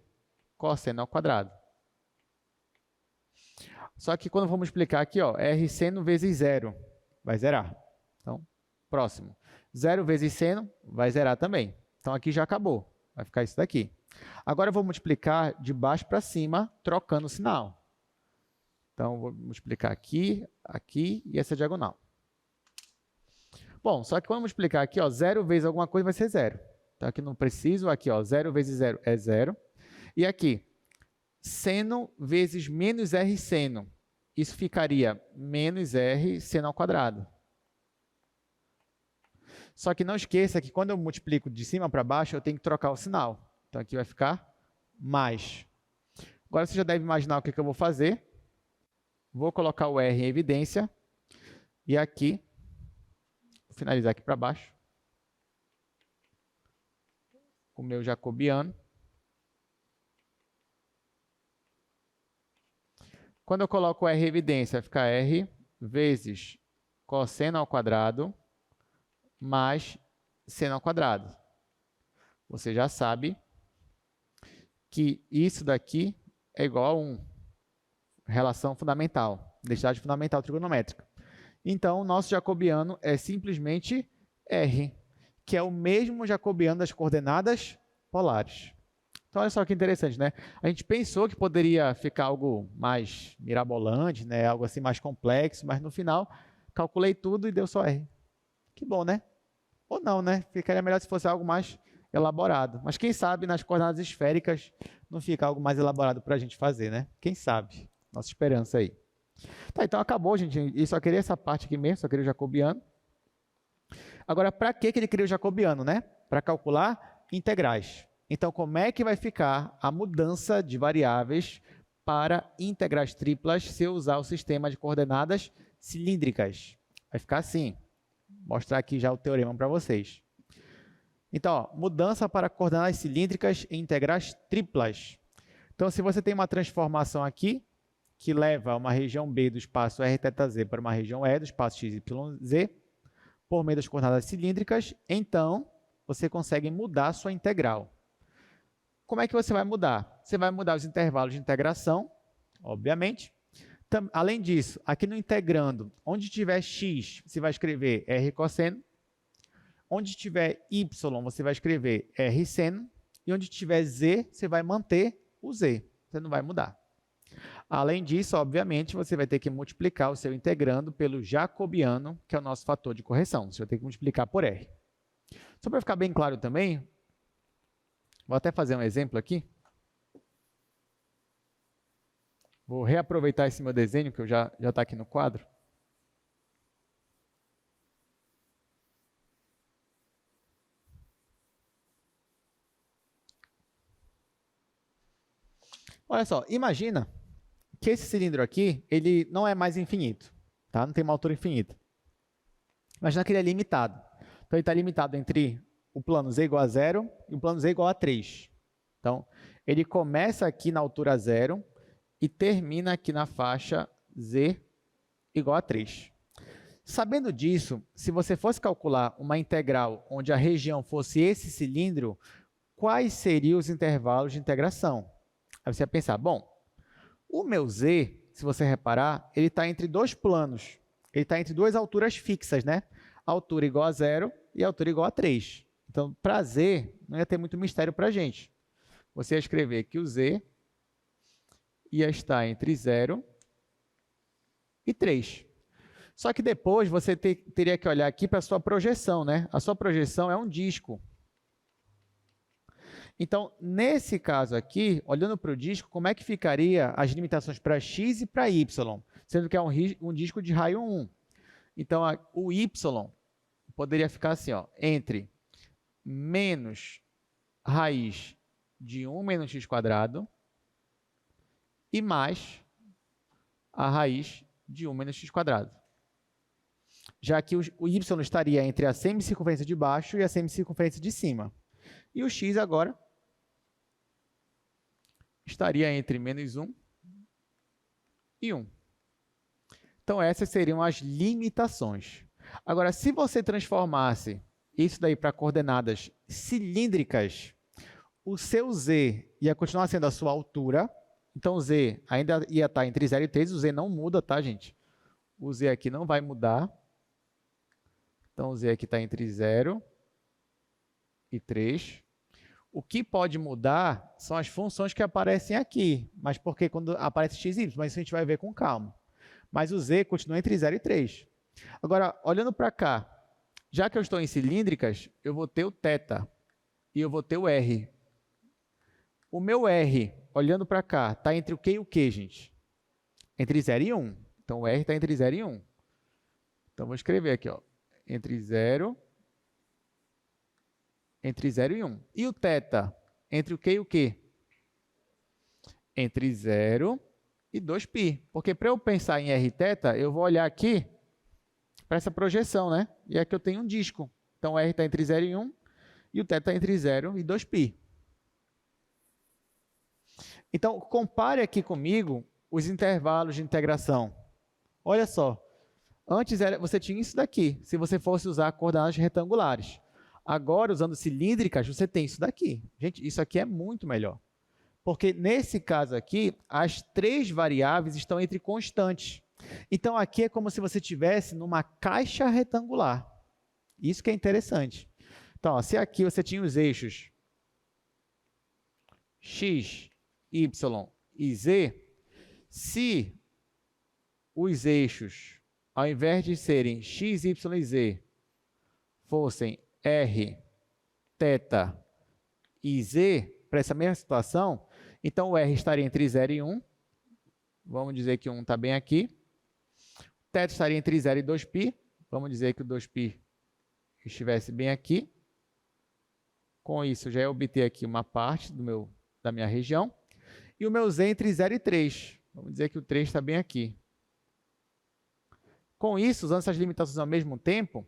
cosseno ao quadrado. Só que quando vamos multiplicar aqui, ó, r seno vezes 0, vai zerar. Então, próximo. 0 vezes seno vai zerar também. Então, aqui já acabou. Vai ficar isso daqui. Agora, eu vou multiplicar de baixo para cima, trocando o sinal. Então, vou multiplicar aqui, aqui e essa diagonal. Bom, só que quando eu multiplicar aqui, ó, 0 vezes alguma coisa vai ser 0. Então, aqui não preciso. Aqui, ó, 0 vezes 0 é 0. E aqui, seno vezes menos r seno. Isso ficaria menos r seno ao quadrado. Só que não esqueça que quando eu multiplico de cima para baixo, eu tenho que trocar o sinal. Então, aqui vai ficar mais. Agora, você já deve imaginar o que eu vou fazer. Vou colocar o r em evidência. E aqui, vou finalizar aqui para baixo. O meu jacobiano. Quando eu coloco r em evidência, vai ficar r vezes cosseno ao quadrado mais seno ao quadrado. Você já sabe que isso daqui é igual a 1. Relação fundamental, densidade fundamental trigonométrica. Então, o nosso jacobiano é simplesmente r, que é o mesmo jacobiano das coordenadas polares. Então, olha só que interessante, né? A gente pensou que poderia ficar algo mais mirabolante, né? Algo assim mais complexo, mas no final, calculei tudo e deu só r. Que bom, né? Ou não, né? Ficaria melhor se fosse algo mais elaborado. Mas quem sabe nas coordenadas esféricas não fica algo mais elaborado para a gente fazer, né? Quem sabe? Nossa esperança aí. Tá, então acabou, gente. E só queria essa parte aqui mesmo, só queria o jacobiano. Agora, para que ele queria o jacobiano, né? Para calcular integrais. Então, como é que vai ficar a mudança de variáveis para integrais triplas se eu usar o sistema de coordenadas cilíndricas? Vai ficar assim. Vou mostrar aqui já o teorema para vocês. Então, ó, mudança para coordenadas cilíndricas em integrais triplas. Então, se você tem uma transformação aqui, que leva uma região B do espaço r θz para uma região E do espaço xyz, por meio das coordenadas cilíndricas, então você consegue mudar a sua integral. Como é que você vai mudar? Você vai mudar os intervalos de integração, obviamente. Além disso, aqui no integrando, onde tiver x, você vai escrever r cosseno. Onde tiver y, você vai escrever r seno. E onde tiver z, você vai manter o z. Você não vai mudar. Além disso, obviamente, você vai ter que multiplicar o seu integrando pelo jacobiano, que é o nosso fator de correção. Você vai ter que multiplicar por r. Só para ficar bem claro também, vou até fazer um exemplo aqui. Vou reaproveitar esse meu desenho, que já está aqui no quadro. Olha só, imagina que esse cilindro aqui, ele não é mais infinito, tá? Não tem uma altura infinita. Imagina que ele é limitado. Então, ele está limitado entre o plano z igual a 0 e o plano z igual a 3. Então, ele começa aqui na altura 0 e termina aqui na faixa z igual a 3. Sabendo disso, se você fosse calcular uma integral onde a região fosse esse cilindro, quais seriam os intervalos de integração? Aí você vai pensar, bom, o meu z, se você reparar, ele está entre dois planos. Ele está entre duas alturas fixas, né? A altura igual a 0 e a altura igual a 3. Então, para z, não ia ter muito mistério para a gente. Você ia escrever que o z ia estar entre 0 e 3. Só que depois você teria que olhar aqui para a sua projeção, né? A sua projeção é um disco. Então, nesse caso aqui, olhando para o disco, como é que ficaria as limitações para x e para y? Sendo que é um disco de raio 1. Então, o y poderia ficar assim, ó, entre menos raiz de 1 menos x quadrado e mais a raiz de 1 menos x quadrado. Já que o y estaria entre a semicircunferência de baixo e a semicircunferência de cima. E o x agora estaria entre menos 1 e 1. Então, essas seriam as limitações. Agora, se você transformasse isso daí para coordenadas cilíndricas, o seu z ia continuar sendo a sua altura. Então, o z ainda ia estar entre 0 e 3. O z não muda, tá, gente? O z aqui não vai mudar. Então, o z aqui está entre 0 e 3. O que pode mudar são as funções que aparecem aqui. Mas porque quando aparece x e y, mas isso a gente vai ver com calma. Mas o z continua entre 0 e 3. Agora, olhando para cá, já que eu estou em cilíndricas, eu vou ter o θ e eu vou ter o r. O meu r, olhando para cá, está entre o que e o que, gente? Entre 0 e 1. Então, o r está entre 0 e 1. Então, vou escrever aqui, ó, entre 0 e 1. E o θ, entre o que e o que? Entre 0 e 2π. Porque para eu pensar em rθ, eu vou olhar aqui para essa projeção, né? E aqui eu tenho um disco. Então, r está entre 0 e 1 e o θ está entre 0 e 2π. Então, compare aqui comigo os intervalos de integração. Olha só, antes você tinha isso daqui, se você fosse usar coordenadas retangulares. Agora, usando cilíndricas, você tem isso daqui. Gente, isso aqui é muito melhor. Porque, nesse caso aqui, as 3 variáveis estão entre constantes. Então, aqui é como se você estivesse numa caixa retangular. Isso que é interessante. Então, ó, se aqui você tinha os eixos x, y e z, se os eixos, ao invés de serem x, y e z, fossem r, θ e z, para essa mesma situação, então o r estaria entre 0 e 1. Vamos dizer que 1 está bem aqui. θ estaria entre 0 e 2π. Vamos dizer que o 2π estivesse bem aqui. Com isso, já ia obter aqui uma parte da minha região. E o meu z entre 0 e 3. Vamos dizer que o 3 está bem aqui. Com isso, usando essas limitações ao mesmo tempo,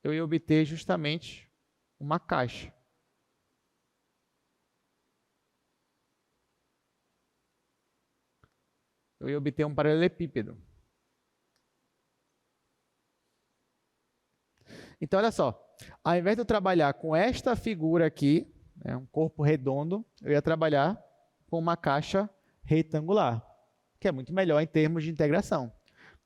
eu ia obter justamente uma caixa. Eu ia obter um paralelepípedo. Então, olha só. Ao invés de eu trabalhar com esta figura aqui, né, um corpo redondo, eu ia trabalhar com uma caixa retangular, que é muito melhor em termos de integração.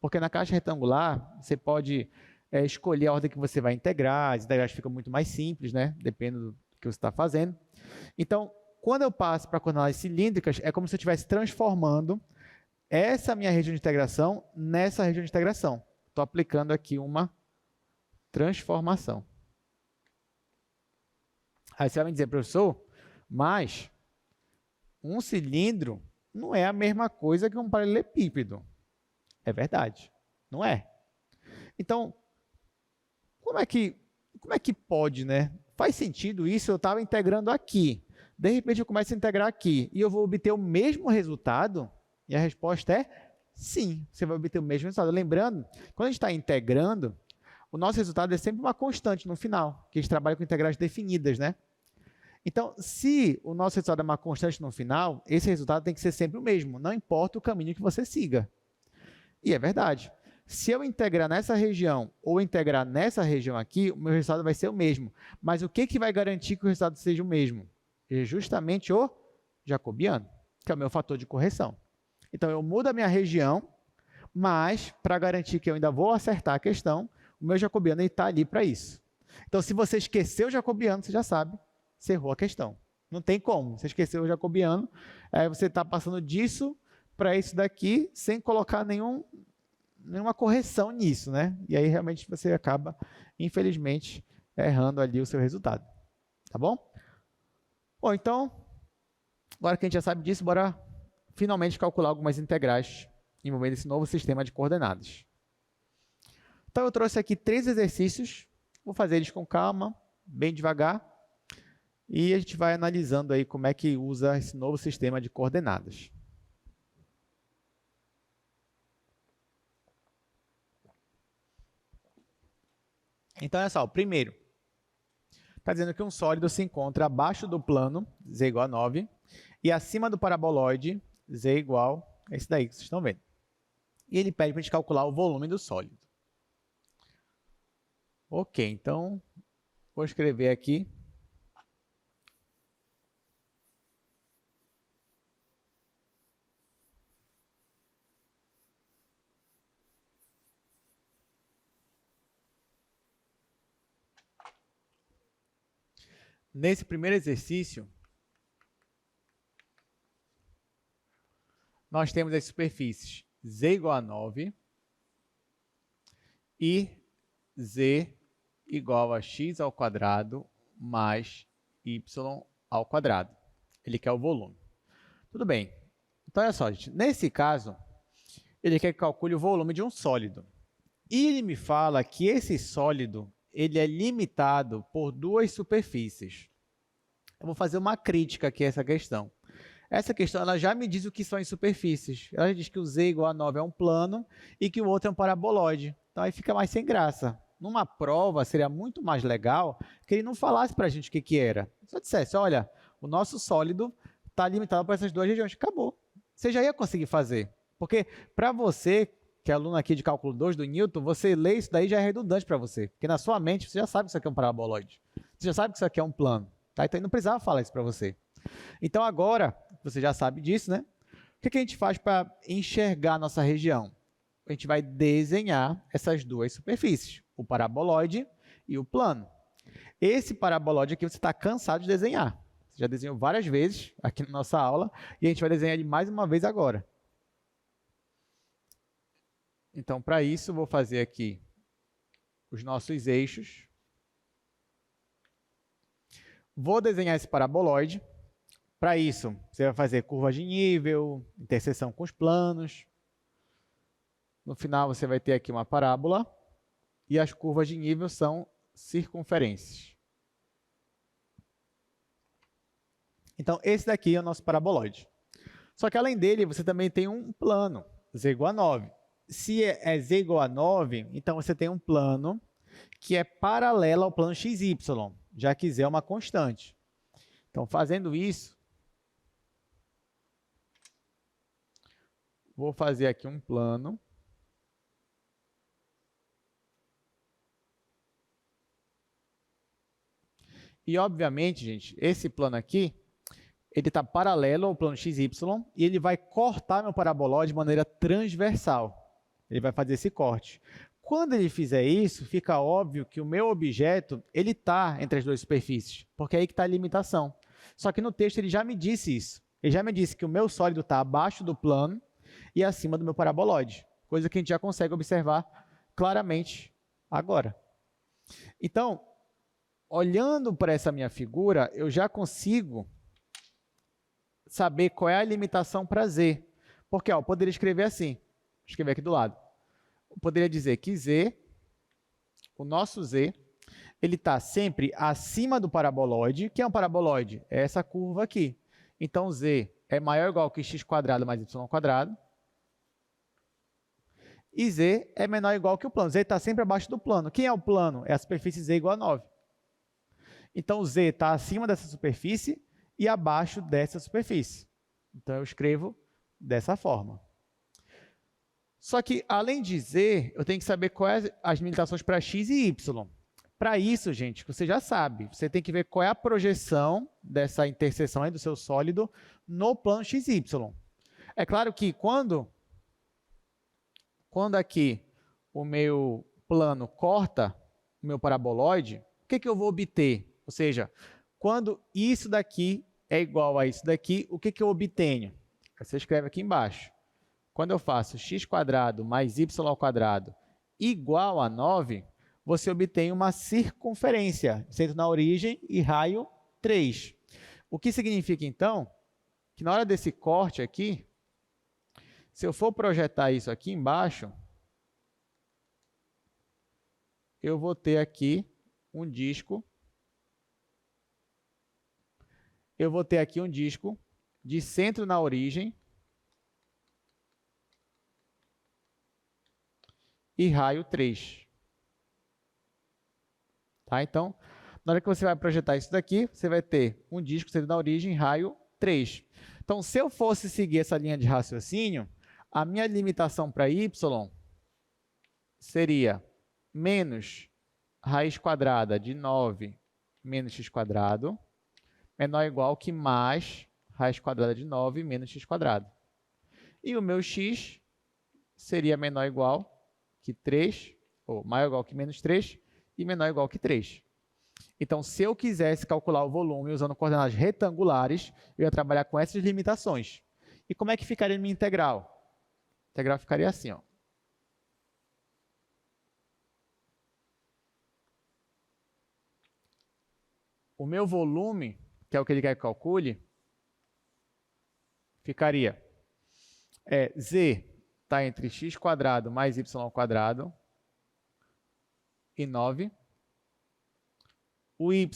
Porque na caixa retangular, você pode escolher a ordem que você vai integrar, as integrações ficam muito mais simples, né? Depende do que você está fazendo. Então, quando eu passo para coordenadas cilíndricas, é como se eu estivesse transformando essa minha região de integração nessa região de integração. Estou aplicando aqui uma transformação. Aí você vai me dizer, professor, mas um cilindro não é a mesma coisa que um paralelepípedo. É verdade, não é? Então, como é que pode, né? Faz sentido isso? Eu estava integrando aqui. De repente, eu começo a integrar aqui e eu vou obter o mesmo resultado? E a resposta é sim, você vai obter o mesmo resultado. Lembrando, quando a gente está integrando, o nosso resultado é sempre uma constante no final, que a gente trabalha com integrais definidas, né? Então, se o nosso resultado é uma constante no final, esse resultado tem que ser sempre o mesmo, não importa o caminho que você siga. E é verdade. Se eu integrar nessa região ou integrar nessa região aqui, o meu resultado vai ser o mesmo. Mas o que vai garantir que o resultado seja o mesmo? É justamente o jacobiano, que é o meu fator de correção. Então, eu mudo a minha região, mas para garantir que eu ainda vou acertar a questão, o meu jacobiano está ali para isso. Então, se você esqueceu o jacobiano, você já sabe, você errou a questão. Não tem como. Você esqueceu o jacobiano, aí você está passando disso para isso daqui, sem colocar nenhuma correção nisso, né? E aí, realmente, você acaba, infelizmente, errando ali o seu resultado. Tá bom? Bom, então, agora que a gente já sabe disso, bora finalmente calcular algumas integrais envolvendo esse novo sistema de coordenadas. Então, eu trouxe aqui 3 exercícios, vou fazer eles com calma, bem devagar, e a gente vai analisando aí como é que usa esse novo sistema de coordenadas. Então, olha só, o primeiro, está dizendo que um sólido se encontra abaixo do plano, z igual a 9, e acima do paraboloide, z igual a esse daí que vocês estão vendo. e ele pede para a gente calcular o volume do sólido. Ok, então vou escrever aqui. Nesse primeiro exercício, nós temos as superfícies z igual a 9 e z igual a x ao quadrado mais y ao quadrado. Ele quer o volume. Tudo bem. Então, olha só, gente. Nesse caso, ele quer que calcule o volume de um sólido. E ele me fala que esse sólido ele é limitado por duas superfícies. Eu vou fazer uma crítica aqui a essa questão. Essa questão ela já me diz o que são as superfícies. Ela diz que o z igual a 9 é um plano e que o outro é um paraboloide. Então, aí fica mais sem graça. Numa prova, seria muito mais legal que ele não falasse para a gente o que era. Só dissesse, olha, o nosso sólido está limitado por essas duas regiões. Acabou. Você já ia conseguir fazer. Porque para você, que é aluno aqui de cálculo 2 do Newton, você lê isso daí já é redundante para você. Porque na sua mente você já sabe que isso aqui é um paraboloide. Você já sabe que isso aqui é um plano. Tá? Então, não precisava falar isso para você. Então, agora, você já sabe disso, né? O que a gente faz para enxergar a nossa região? A gente vai desenhar essas duas superfícies, o paraboloide e o plano. Esse paraboloide aqui você está cansado de desenhar. Você já desenhou várias vezes aqui na nossa aula e a gente vai desenhar ele mais uma vez agora. Então, para isso, vou fazer aqui os nossos eixos. Vou desenhar esse paraboloide. Para isso, você vai fazer curva de nível, interseção com os planos. No final, você vai ter aqui uma parábola. E as curvas de nível são circunferências. Então, esse daqui é o nosso paraboloide. Só que, além dele, você também tem um plano, z igual a 9. Se é z igual a 9, então você tem um plano que é paralelo ao plano xy, já que z é uma constante. Então, fazendo isso, vou fazer aqui um plano. E, obviamente, gente, esse plano aqui, ele está paralelo ao plano XY e ele vai cortar meu paraboloide de maneira transversal. Ele vai fazer esse corte. Quando ele fizer isso, fica óbvio que o meu objeto ele está entre as duas superfícies, porque é aí que está a limitação. Só que no texto ele já me disse isso. Ele já me disse que o meu sólido está abaixo do plano e acima do meu paraboloide, coisa que a gente já consegue observar claramente agora. Então, olhando para essa minha figura, eu já consigo saber qual é a limitação para z. Porque eu poderia escrever assim, vou escrever aqui do lado. Eu poderia dizer que z, o nosso z, ele está sempre acima do paraboloide. Que é um paraboloide? É essa curva aqui. Então, z é maior ou igual que x² mais y². E z é menor ou igual que o plano. Z está sempre abaixo do plano. Quem é o plano? É a superfície z igual a 9. Então, z está acima dessa superfície e abaixo dessa superfície. Então, eu escrevo dessa forma. Só que, além de z, eu tenho que saber quais as limitações para x e y. Para isso, gente, você já sabe, você tem que ver qual é a projeção dessa interseção aí do seu sólido no plano xy. É claro que quando aqui o meu plano corta o meu paraboloide, o que eu vou obter? Ou seja, quando isso daqui é igual a isso daqui, o que eu obtenho? Você escreve aqui embaixo. Quando eu faço x² mais y² igual a 9, você obtém uma circunferência, centro na origem e raio 3. O que significa, então, que na hora desse corte aqui, se eu for projetar isso aqui embaixo, eu vou ter aqui um disco. Eu vou ter aqui um disco de centro na origem e raio 3. Tá? Então, na hora que você vai projetar isso daqui, você vai ter um disco centro na origem, raio 3. Então, se eu fosse seguir essa linha de raciocínio, A minha limitação para y seria menos raiz quadrada de 9 menos x quadrado, menor ou igual que mais raiz quadrada de 9 menos x quadrado. E o meu x seria menor ou igual que 3, ou maior ou igual que menos 3, e menor ou igual que 3. Então, se eu quisesse calcular o volume usando coordenadas retangulares, eu ia trabalhar com essas limitações. E como é que ficaria minha integral? A integral ficaria assim, ó. O meu volume, que é o que ele quer que calcule, ficaria z está entre x quadrado mais y quadrado e 9. O y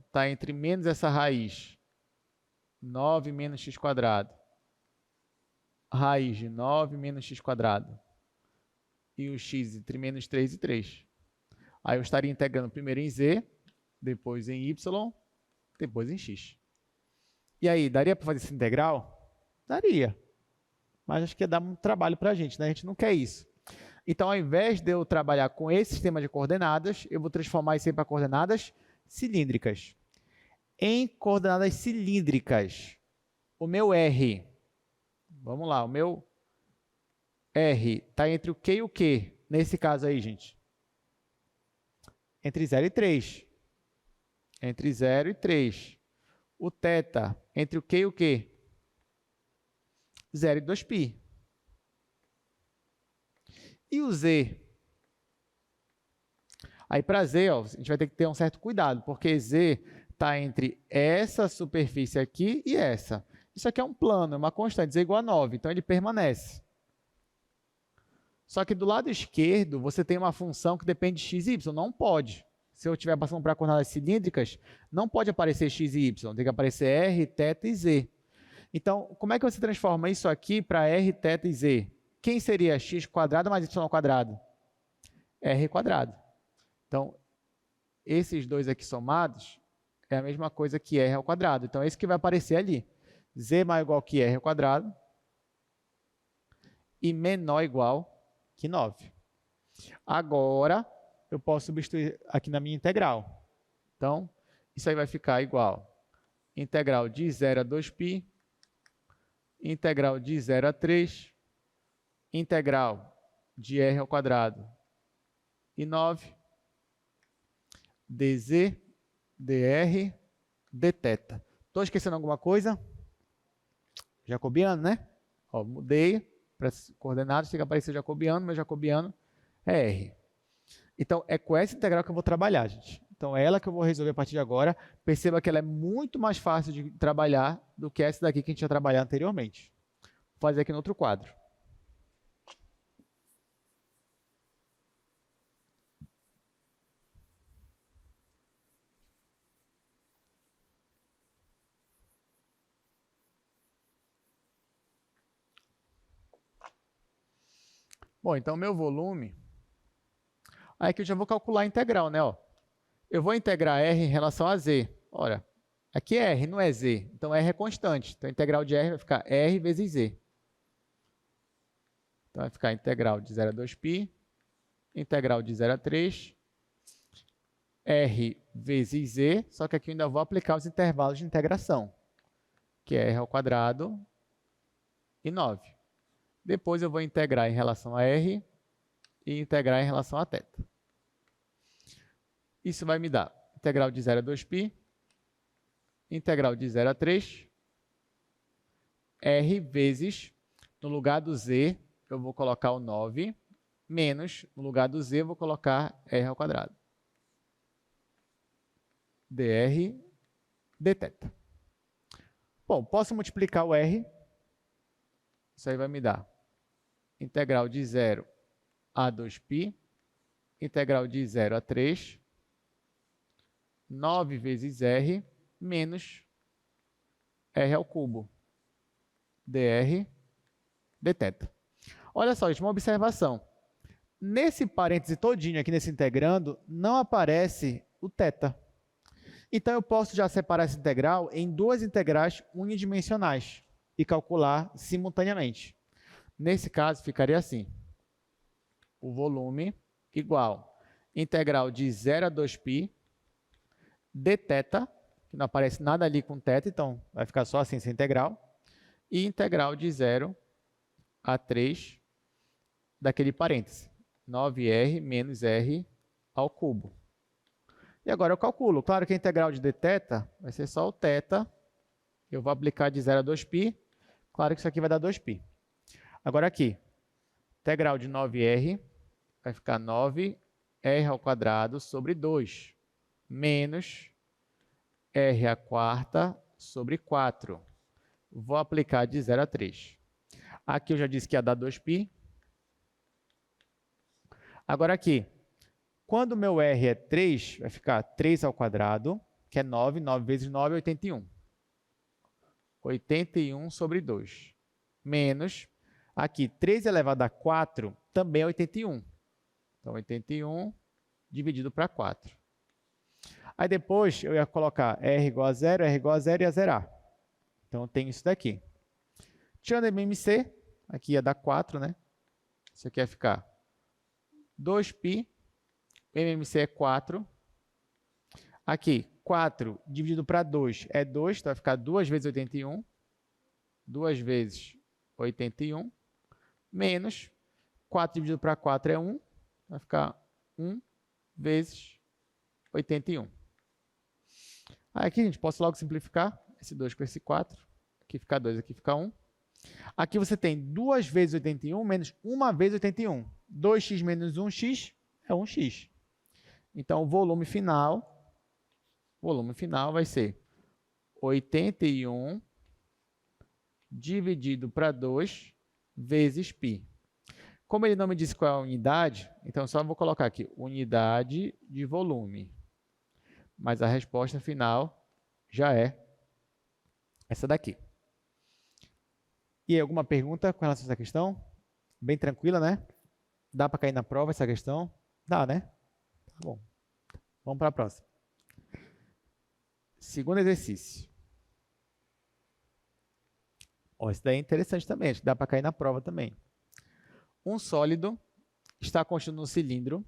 está entre menos essa raiz, 9 menos x quadrado, raiz de 9 menos x quadrado, e o x entre menos 3 e 3. Aí eu estaria integrando primeiro em z, depois em y, depois em x. E aí, daria para fazer essa integral? Daria. Mas acho que ia dar um trabalho para a gente, né? A gente não quer isso. Então, ao invés de eu trabalhar com esse sistema de coordenadas, eu vou transformar isso aí para coordenadas cilíndricas. Em coordenadas cilíndricas, o meu R, vamos lá, o meu R está entre o Q e o Q, nesse caso aí, gente? Entre 0 e 3. Entre 0 e 3. O θ, entre o Q e o Q? 0 e 2π. E o Z? Aí, para Z, ó, a gente vai ter que ter um certo cuidado, porque Z está entre essa superfície aqui e essa. Isso aqui é um plano, é uma constante, Z igual a 9, então ele permanece. Só que do lado esquerdo, você tem uma função que depende de x e y, não pode. Se eu estiver passando para coordenadas cilíndricas, não pode aparecer x e y, tem que aparecer r, θ e z. Então, como é que você transforma isso aqui para r, θ e z? Quem seria x quadrado mais y quadrado? R quadrado. Então, esses dois aqui somados é a mesma coisa que r ao quadrado. Então, é isso que vai aparecer ali. Z maior ou igual que r ao quadrado e menor ou igual que 9. Agora, eu posso substituir aqui na minha integral. Então, isso aí vai ficar igual integral de 0 a 2π, integral de 0 a 3, integral de r ao quadrado e 9, dz, dr, dθ. Estou esquecendo alguma coisa? Jacobiano, né? Ó, mudei para as coordenadas, tem que aparecer jacobiano, mas jacobiano é r. Então, é com essa integral que eu vou trabalhar, gente. Então, é ela que eu vou resolver a partir de agora. Perceba que ela é muito mais fácil de trabalhar do que essa daqui que a gente ia trabalhar anteriormente. Vou fazer aqui no outro quadro. Bom, então, meu volume... Aí aqui eu já vou calcular a integral, né? Ó, eu vou integrar R em relação a Z. Ora, aqui é R, não é Z. Então, R é constante. Então, a integral de R vai ficar R vezes Z. Então, vai ficar integral de 0 a 2π, integral de 0 a 3, R vezes Z, só que aqui eu ainda vou aplicar os intervalos de integração, que é R ao quadrado e 9. Depois eu vou integrar em relação a R e integrar em relação a θ. Isso vai me dar integral de 0 a 2π, integral de 0 a 3, R vezes, no lugar do Z, eu vou colocar o 9, menos, no lugar do Z, eu vou colocar R ao quadrado. dr, dθ. Bom, posso multiplicar o R, isso aí vai me dar integral de 0 a 2π, integral de 0 a 3, 9 vezes R, menos R ao cubo, dr, dθ. Olha só, gente, uma observação. Nesse parêntese todinho aqui, nesse integrando, não aparece o θ. Então, eu posso já separar essa integral em duas integrais unidimensionais e calcular simultaneamente. Nesse caso, ficaria assim. O volume igual integral de 0 a 2π dθ, que não aparece nada ali com θ, então vai ficar só assim, essa integral, e integral de 0 a 3 daquele parêntese, 9r menos r ao cubo. E agora eu calculo. Claro que a integral de dθ vai ser só o θ. Eu vou aplicar de 0 a 2π. Claro que isso aqui vai dar 2π. Agora aqui, integral de 9r vai ficar 9r ao quadrado sobre 2, menos r à quarta sobre 4. Vou aplicar de 0 a 3. Aqui eu já disse que ia dar 2π. Agora aqui, quando o meu r é 3, vai ficar 3 ao quadrado, que é 9. 9 vezes 9 é 81. 81 sobre 2. Menos, aqui, 3 elevado a 4 também é 81. Então, 81 dividido para 4. Aí depois eu ia colocar r igual a 0, r igual a 0 e ia zerar. Então, eu tenho isso daqui. Tirando MMC, aqui ia dar 4, né? Isso aqui ia ficar 2π. MMC é 4. Aqui, 4 dividido para 2 é 2, então vai ficar 2 vezes 81. 2 vezes 81. Menos 4 dividido para 4 é 1. Vai ficar 1 vezes 81. Aí aqui, gente, posso logo simplificar esse 2 com esse 4. Aqui fica 2, aqui fica 1. Aqui você tem 2 vezes 81 menos 1 vezes 81. 2x menos 1x é 1x. Então, o volume final vai ser 81 dividido para 2 vezes π. Como ele não me disse qual é a unidade, então só vou colocar aqui, unidade de volume. Mas a resposta final já é essa daqui. E aí, alguma pergunta com relação a essa questão? Bem tranquila, né? Dá para cair na prova essa questão? Dá, né? Tá bom. Vamos para a próxima. Segundo exercício. Ó, esse daí é interessante também, acho que dá para cair na prova também. Um sólido está contido no cilindro.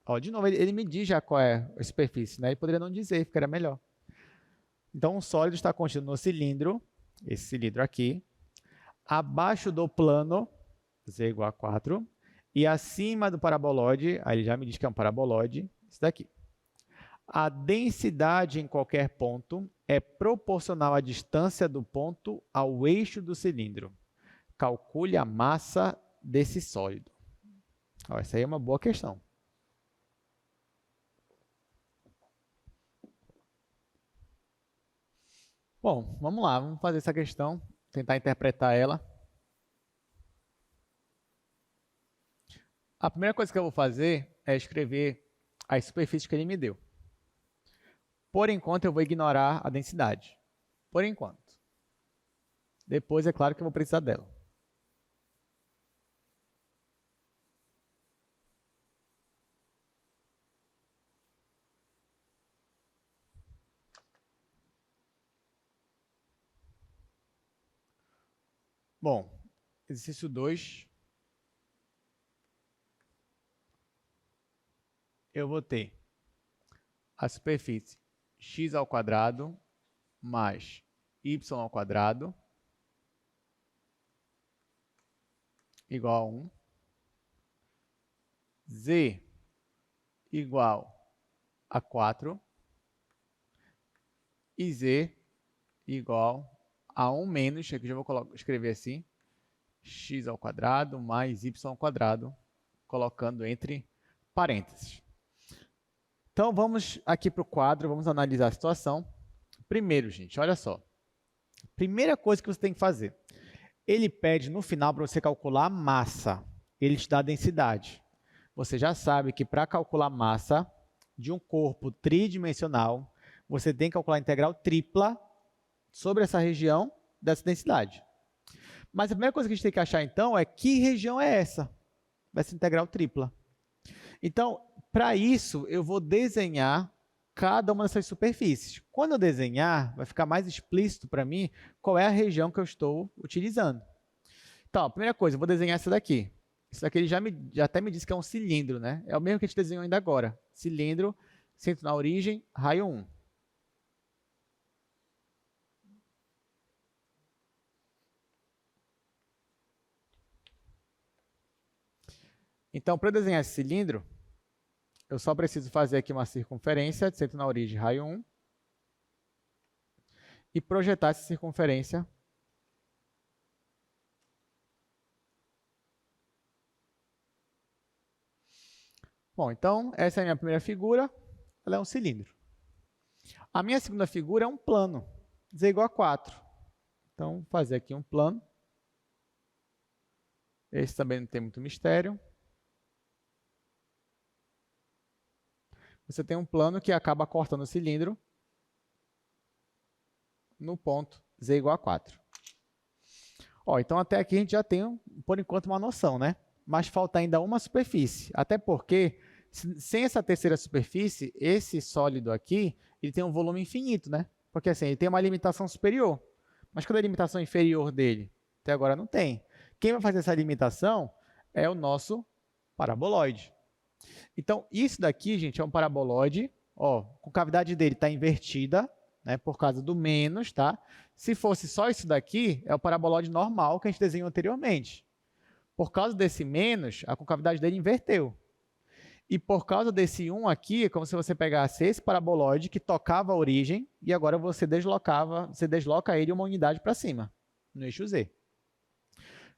Ó, de novo, ele me diz já qual é a superfície, né? Ele poderia não dizer, ficaria melhor. Então, um sólido está contido no cilindro, esse cilindro aqui, abaixo do plano, z igual a 4, e acima do paraboloide, aí ele já me diz que é um paraboloide, isso daqui. A densidade em qualquer ponto é proporcional à distância do ponto ao eixo do cilindro. Calcule a massa desse sólido. Ó, essa aí é uma boa questão. Bom, vamos lá, vamos fazer essa questão, tentar interpretar ela. A primeira coisa que eu vou fazer é escrever as superfícies que ele me deu. Por enquanto, eu vou ignorar a densidade. Por enquanto. Depois, é claro que eu vou precisar dela. Bom, exercício 2. Eu vou ter a superfície x ao quadrado mais y ao quadrado igual a 1. Z igual a 4. E z igual a 1 menos, aqui já vou escrever assim, x ao quadrado mais y ao quadrado, colocando entre parênteses. Então, vamos aqui para o quadro, vamos analisar a situação. Primeiro, gente, olha só. Primeira coisa que você tem que fazer. Ele pede no final para você calcular a massa. Ele te dá a densidade. Você já sabe que para calcular a massa de um corpo tridimensional, você tem que calcular a integral tripla sobre essa região dessa densidade. Mas a primeira coisa que a gente tem que achar, então, é que região é essa integral tripla. Então, para isso, eu vou desenhar cada uma dessas superfícies. Quando eu desenhar, vai ficar mais explícito para mim qual é a região que eu estou utilizando. Então, a primeira coisa, eu vou desenhar essa daqui. Isso daqui ele já até me disse que é um cilindro, né? É o mesmo que a gente desenhou ainda agora. Cilindro, centro na origem, raio 1. Então, para desenhar esse cilindro, eu só preciso fazer aqui uma circunferência de centro na origem, raio 1, e projetar essa circunferência Bom, então, essa é a minha primeira figura, ela é um cilindro. A minha segunda figura é um plano, z igual a 4. Então, vou fazer aqui um plano. Esse também não tem muito mistério. Você tem um plano que acaba cortando o cilindro no ponto z igual a 4. Então, até aqui a gente já tem, por enquanto, uma noção, né? Mas falta ainda uma superfície, até porque, sem essa terceira superfície, esse sólido aqui, ele tem um volume infinito, né? Porque assim, ele tem uma limitação superior. Mas cadê a limitação inferior dele? Até agora não tem. Quem vai fazer essa limitação é o nosso paraboloide. Então, isso daqui, gente, é um paraboloide, com a cavidade dele está invertida, né, por causa do menos, tá? Se fosse só isso daqui, é o paraboloide normal que a gente desenhou anteriormente. Por causa desse menos, a concavidade dele inverteu. E por causa desse 1 aqui, é como se você pegasse esse paraboloide que tocava a origem e agora você desloca ele uma unidade para cima, no eixo Z.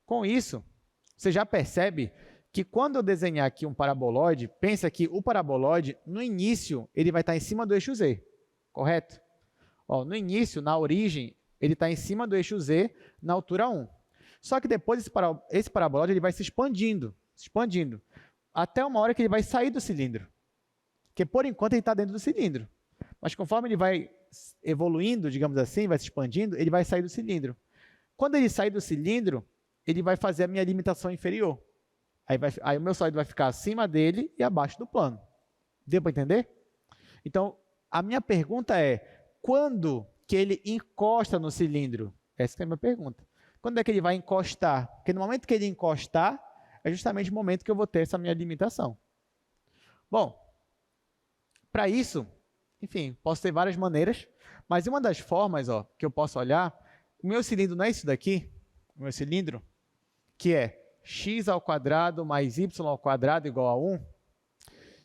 Com isso, você já percebe que quando eu desenhar aqui um paraboloide, pensa que o paraboloide, no início, ele vai estar em cima do eixo Z, correto? No início, na origem, ele está em cima do eixo Z na altura 1. Só que depois esse paraboloide ele vai se expandindo, até uma hora que ele vai sair do cilindro. Porque, por enquanto, ele está dentro do cilindro. Mas conforme ele vai evoluindo, digamos assim, vai se expandindo, ele vai sair do cilindro. Quando ele sair do cilindro, ele vai fazer a minha limitação inferior. Aí o meu sólido vai ficar acima dele e abaixo do plano. Deu para entender? Então, a minha pergunta é, quando que ele encosta no cilindro? Essa é a minha pergunta. Quando é que ele vai encostar? Porque no momento que ele encostar, é justamente o momento que eu vou ter essa minha limitação. Bom, para isso, enfim, posso ter várias maneiras, mas uma das formas que eu posso olhar, o meu cilindro não é isso daqui, o meu cilindro, que é x² mais y² igual a 1.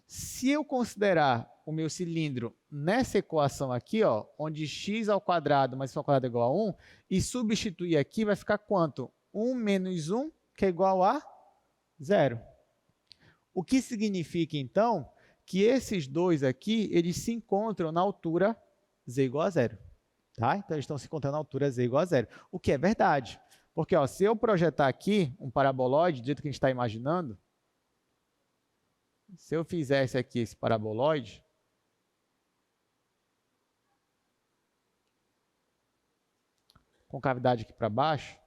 Se eu considerar o meu cilindro nessa equação aqui, onde x² mais y² é igual a 1, e substituir aqui, vai ficar quanto? 1 menos 1, que é igual a 0. O que significa, então, que esses dois aqui, eles se encontram na altura z igual a 0. Tá? Então, eles estão se encontrando na altura z igual a 0. O que é verdade. Porque se eu projetar aqui um paraboloide, do jeito que a gente está imaginando, se eu fizesse aqui esse paraboloide, com cavidade aqui para baixo,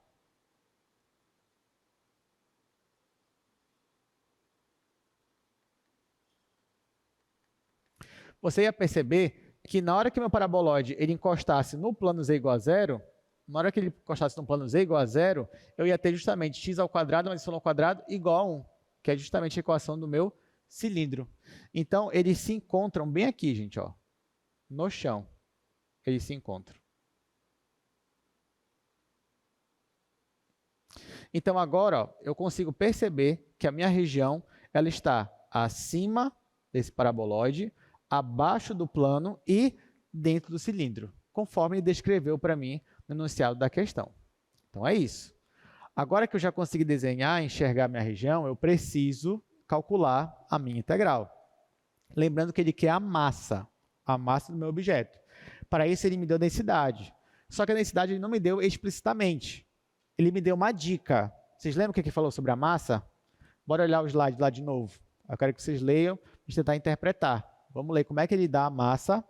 você ia perceber que na hora que meu paraboloide ele encostasse no plano z igual a 0, na hora que ele encostasse no plano z igual a 0, eu ia ter justamente x² mais y² igual a 1, que é justamente a equação do meu cilindro. Então, eles se encontram bem aqui, gente, no chão. Eles se encontram. Então, agora, eu consigo perceber que a minha região ela está acima desse paraboloide, abaixo do plano e dentro do cilindro, conforme ele descreveu para mim no enunciado da questão. Então, é isso. Agora que eu já consegui desenhar e enxergar a minha região, eu preciso calcular a minha integral. Lembrando que ele quer a massa do meu objeto. Para isso, ele me deu densidade. Só que a densidade ele não me deu explicitamente. Ele me deu uma dica. Vocês lembram o que ele falou sobre a massa? Bora olhar o slide lá de novo. Eu quero que vocês leiam e tentar interpretar. Vamos ler como é que ele dá a massa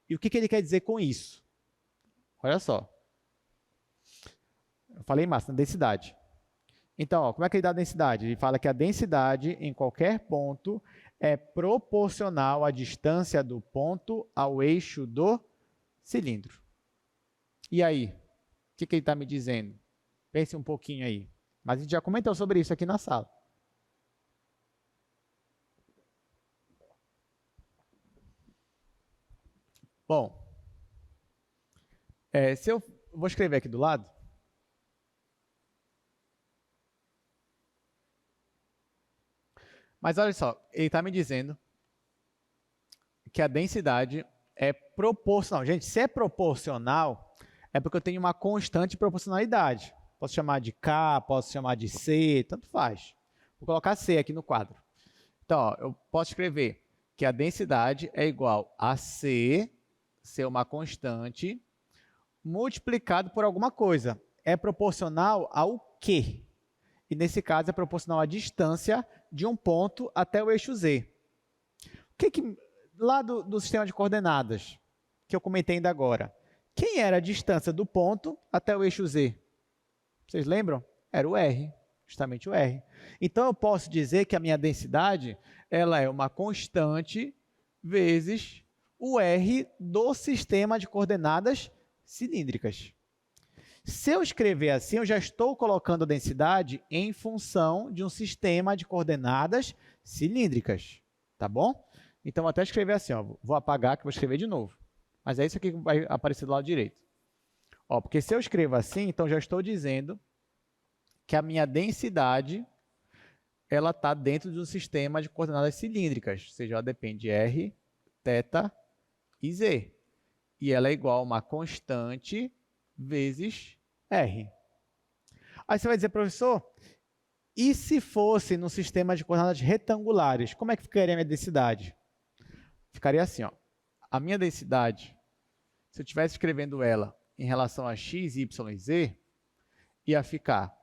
e o que ele quer dizer com isso. Olha só. Eu falei massa, densidade. Então, como é que ele dá a densidade? Ele fala que a densidade em qualquer ponto é proporcional à distância do ponto ao eixo do cilindro. E aí? O que ele está me dizendo? Pense um pouquinho aí. Mas a gente já comentou sobre isso aqui na sala. Bom, se eu vou escrever aqui do lado. Mas olha só, ele está me dizendo que a densidade é proporcional. Gente, se é proporcional, é porque eu tenho uma constante proporcionalidade. Posso chamar de K, posso chamar de C, tanto faz. Vou colocar C aqui no quadro. Então, ó, eu posso escrever que a densidade é igual a C, ser uma constante, multiplicado por alguma coisa. É proporcional ao quê? E nesse caso é proporcional à distância de um ponto até o eixo Z. O que lá do sistema de coordenadas, que eu comentei ainda agora, quem era a distância do ponto até o eixo Z? Vocês lembram? Era o R, justamente o R. Então, eu posso dizer que a minha densidade ela é uma constante vezes o R do sistema de coordenadas cilíndricas. Se eu escrever assim, eu já estou colocando a densidade em função de um sistema de coordenadas cilíndricas, tá bom? Então, vou até escrever assim, ó, vou apagar que vou escrever de novo. Mas é isso aqui que vai aparecer do lado direito. Ó, porque se eu escrevo assim, então já estou dizendo que a minha densidade ela está dentro de um sistema de coordenadas cilíndricas, ou seja, ela depende de R, θ e Z. E ela é igual a uma constante vezes R. Aí você vai dizer, professor, e se fosse no sistema de coordenadas retangulares, como é que ficaria a minha densidade? Ficaria assim, ó. A minha densidade, se eu estivesse escrevendo ela em relação a x, y e z, ia ficar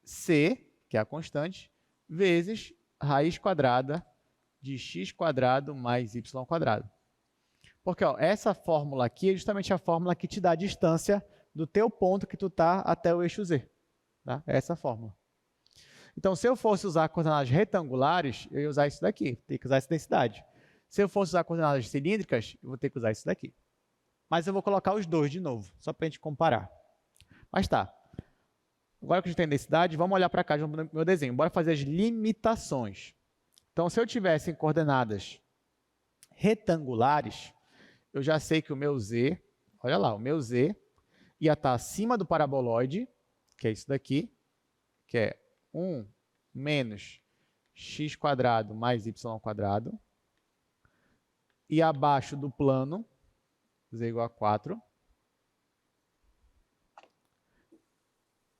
c, que é a constante, vezes raiz quadrada de x quadrado mais y quadrado. Porque ó, essa fórmula aqui é justamente a fórmula que te dá a distância do teu ponto que tu está até o eixo z. Tá? É essa fórmula. Então, se eu fosse usar coordenadas retangulares, eu ia usar isso daqui, tem que usar essa densidade. Se eu fosse usar coordenadas cilíndricas, eu vou ter que usar isso daqui. Mas eu vou colocar os dois de novo, só para a gente comparar. Mas tá. Agora que a gente tem densidade, vamos olhar para cá no meu desenho. Bora fazer as limitações. Então, se eu tivesse coordenadas retangulares, eu já sei que o meu z, olha lá, o meu z ia estar acima do paraboloide, que é isso daqui, que é 1 menos x quadrado mais y quadrado, e abaixo do plano, z igual a 4.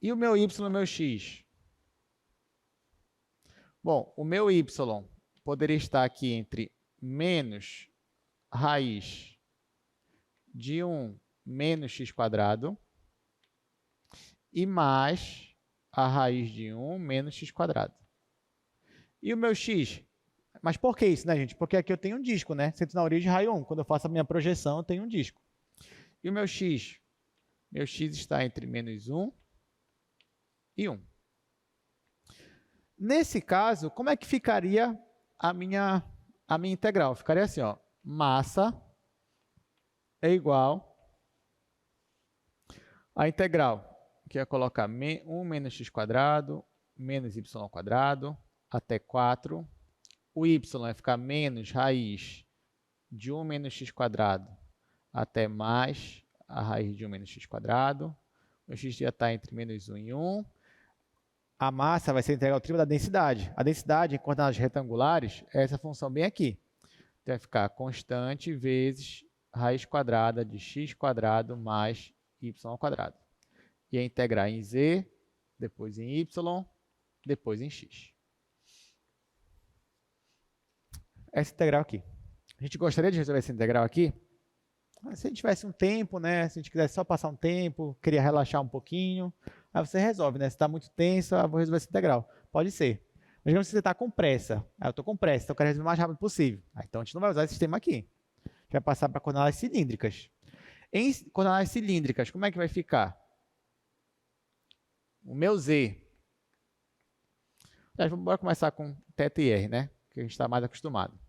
E o meu y e o meu x? Bom, o meu y poderia estar aqui entre menos raiz de 1 menos x quadrado e mais a raiz de 1 menos x quadrado. E o meu x? Mas por que isso, né, gente? Porque aqui eu tenho um disco, né? Sempre na origem, raio 1. Quando eu faço a minha projeção, eu tenho um disco. E o meu x? Meu x está entre menos 1 e 1. Nesse caso, como é que ficaria a minha integral? Ficaria assim, ó, massa é igual a integral, que é colocar 1 menos x quadrado menos y quadrado até 4. O y vai ficar menos raiz de 1 menos x quadrado até mais a raiz de 1 menos x quadrado. O x já está entre menos 1 e 1. A massa vai ser a integral tripla da densidade. A densidade em coordenadas retangulares é essa função bem aqui. Então, vai ficar constante vezes raiz quadrada de x quadrado mais y quadrado. E é integrar em z, depois em y, depois em x. Essa integral aqui. A gente gostaria de resolver essa integral aqui? Se a gente tivesse um tempo, né? Se a gente quisesse só passar um tempo, queria relaxar um pouquinho, aí você resolve, né? Se está muito tenso, eu vou resolver essa integral. Pode ser. Mas digamos que você está com pressa. Eu estou com pressa, então eu quero resolver o mais rápido possível. Então a gente não vai usar esse sistema aqui. A gente vai passar para coordenadas cilíndricas. Em coordenadas cilíndricas, como é que vai ficar? O meu z. Vamos começar com θ e r, né? Que a gente está mais acostumado.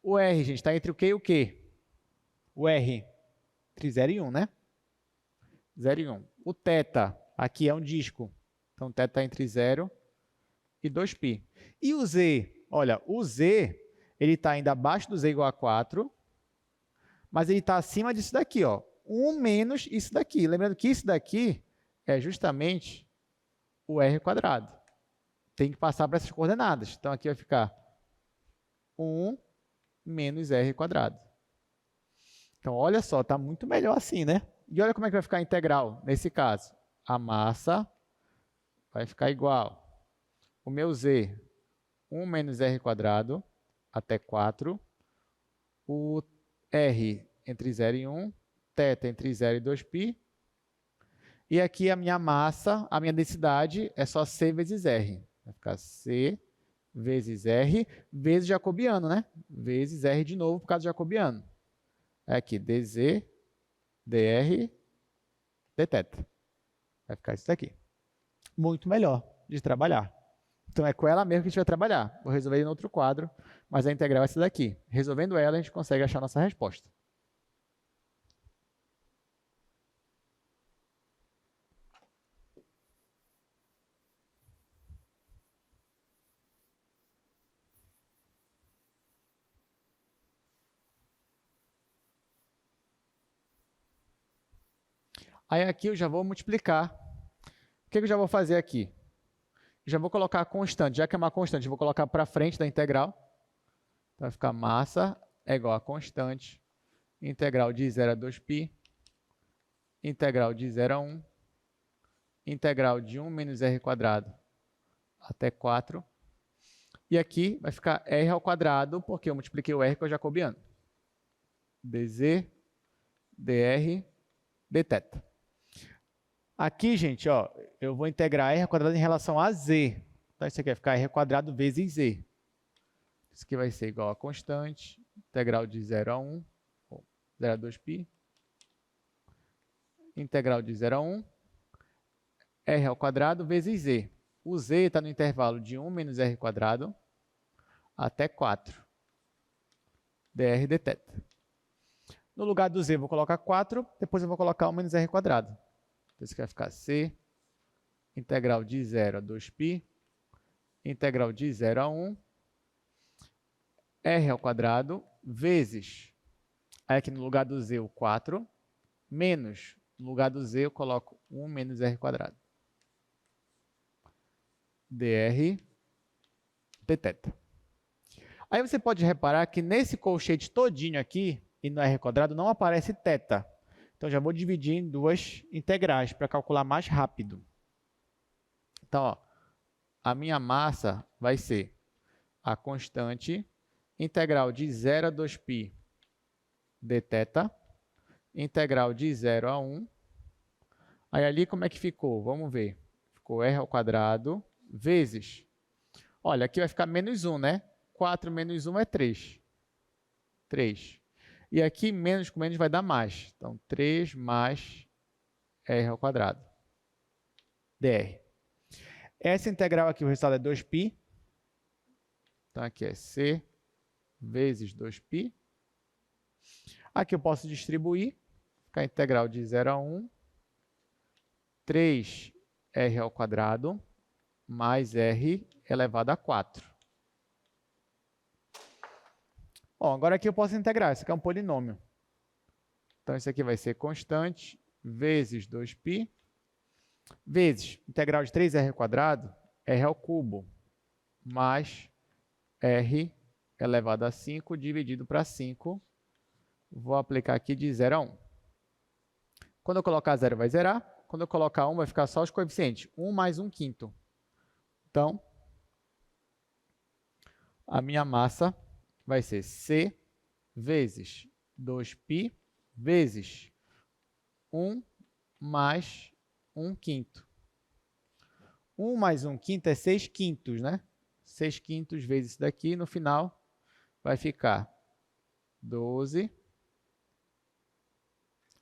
O r, gente, está entre o quê e o quê? O R, entre 0 e 1, né? 0 e 1. O θ, aqui é um disco, Então, θ está entre 0 e 2π. E o z? Olha, o z ele está ainda abaixo do z igual a 4, mas ele está acima disso daqui, ó, 1 menos isso daqui. Lembrando que isso daqui é justamente o r quadrado. Tem que passar para essas coordenadas. Então, aqui vai ficar 1 menos r quadrado. Então, olha só, está muito melhor assim, né? E olha como é que vai ficar a integral nesse caso. A massa vai ficar igual. O meu z, 1 menos r quadrado até 4. O r entre 0 e 1. θ entre 0 e 2π. E aqui a minha massa, a minha densidade é só c vezes r. Vai ficar c vezes r vezes jacobiano, né? Vezes r de novo por causa do jacobiano. Aqui, dz, dr, dθ. Vai ficar isso daqui. Muito melhor de trabalhar. Então, é com ela mesmo que a gente vai trabalhar. Vou resolver em outro quadro, mas a integral é essa daqui. Resolvendo ela, a gente consegue achar a nossa resposta. Aí aqui eu já vou multiplicar. O que eu já vou fazer aqui? Já vou colocar a constante. Já que é uma constante, eu vou colocar para frente da integral. Então, vai ficar massa é igual a constante. Integral de 0 a 2π. Integral de 0 a 1. Integral de 1 menos r quadrado até 4. E aqui vai ficar r ao quadrado, porque eu multipliquei o r com o jacobiano. dz, dr, dθ. Aqui, gente, ó, eu vou integrar r ao quadrado em relação a z. Então, isso aqui vai ficar r ao quadrado vezes z. Isso aqui vai ser igual a constante, integral de 0 a 1, 0 a 2π, integral de 0 a 1, r ao quadrado vezes z. O z está no intervalo de 1 menos r quadrado até 4, dr dθ. No lugar do z, eu vou colocar 4, depois eu vou colocar 1 menos r quadrado. Então, isso aqui vai ficar c, integral de 0 a 2π, integral de 0 a 1, r ao quadrado, vezes, aí aqui no lugar do z, o 4, menos, no lugar do z, eu coloco 1 menos r quadrado. dr dθ. Aí você pode reparar que nesse colchete todinho aqui, e no r quadrado, não aparece θ. Então, já vou dividir em duas integrais para calcular mais rápido. Então, ó, a minha massa vai ser a constante integral de 0 a 2π dθ, integral de 0 a 1. Aí ali como é que ficou? Vamos ver. Ficou r ao quadrado vezes. Olha, aqui vai ficar menos 1, né? 4 menos 1 é 3. 3. E aqui, menos com menos vai dar mais. Então, 3 mais r ao quadrado. dr. Essa integral aqui, o resultado é 2π. Então, aqui é c vezes 2π. Aqui eu posso distribuir. Fica a integral de 0 a 1. 3r ao quadrado mais r elevado a 4. Bom, agora aqui eu posso integrar. Isso aqui é um polinômio. Então, isso aqui vai ser constante vezes 2π vezes integral de 3r ao quadrado, r ao cubo, mais r elevado a 5 dividido para 5. Vou aplicar aqui de 0 a 1. Quando eu colocar 0, vai zerar. Quando eu colocar 1, vai ficar só os coeficientes. 1 mais 1 quinto. Então, a minha massa vai ser c vezes 2π vezes 1 mais 1 quinto. 1 mais 1 quinto é 6 quintos, né? 6 quintos vezes isso daqui, no final vai ficar 12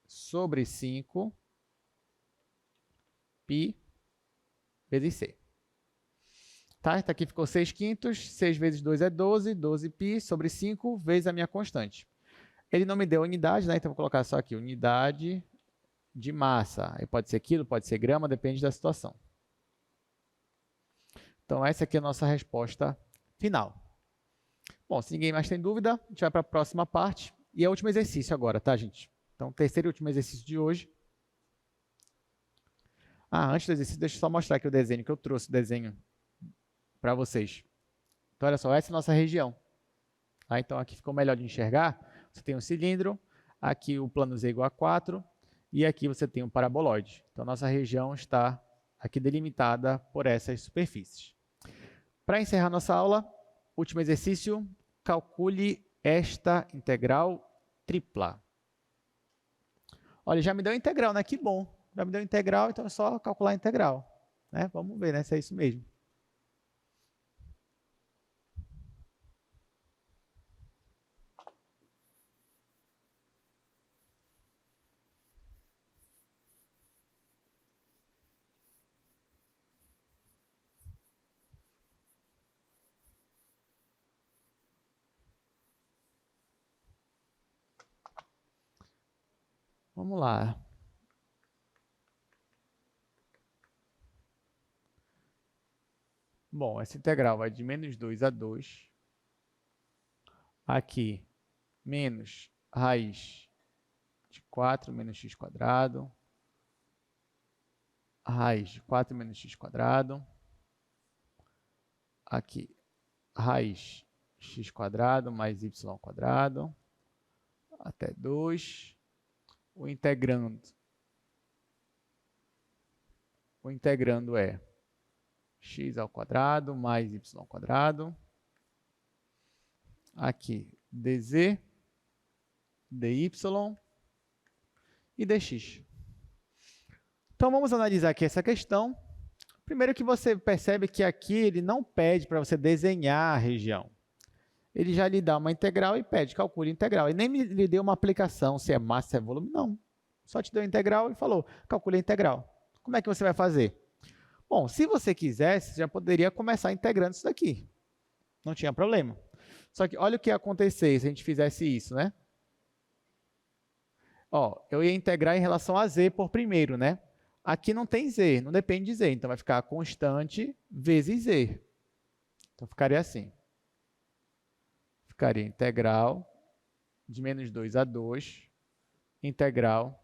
sobre 5 π vezes c. Tá? Então, aqui ficou 6 quintos, 6 vezes 2 é 12, 12π sobre 5 vezes a minha constante. Ele não me deu unidade, né? Então, vou colocar só aqui, unidade de massa. Aí pode ser quilo, pode ser grama, depende da situação. Então, essa aqui é a nossa resposta final. Bom, se ninguém mais tem dúvida, a gente vai para a próxima parte. E é o último exercício agora, tá, gente? Então, terceiro e último exercício de hoje. Antes do exercício, deixa eu só mostrar aqui o desenho, que eu trouxe o desenho para vocês. Então, olha só, essa é a nossa região. Tá? Então, aqui ficou melhor de enxergar. Você tem um cilindro, aqui o plano Z igual a 4, e aqui você tem um paraboloide. Então, nossa região está aqui delimitada por essas superfícies. Para encerrar nossa aula, último exercício, calcule esta integral tripla. Olha, já me deu integral, né? Que bom. Já me deu integral, então é só calcular a integral. Né? Vamos ver, né, se é isso mesmo. Vamos lá. Bom, essa integral vai de menos 2 a 2. Aqui, menos raiz de 4 menos x quadrado. Raiz de 4 menos x quadrado. Aqui, raiz x quadrado mais y quadrado. Até 2. O integrando é x ao quadrado mais y ao quadrado. Aqui, dz, dy e dx. Então, vamos analisar aqui essa questão. Primeiro que você percebe que aqui ele não pede para você desenhar a região. Ele já lhe dá uma integral e pede, calcule a integral. E nem lhe deu uma aplicação, se é massa, se é volume, não. Só te deu a integral e falou, calcule a integral. Como é que você vai fazer? Bom, se você quisesse, já poderia começar integrando isso daqui. Não tinha problema. Só que olha o que ia acontecer se a gente fizesse isso, né? Ó, eu ia integrar em relação a z por primeiro, né? Aqui não tem z, não depende de z. Então, vai ficar constante vezes z. Então, ficaria assim. Ficaria integral de menos 2 a 2, integral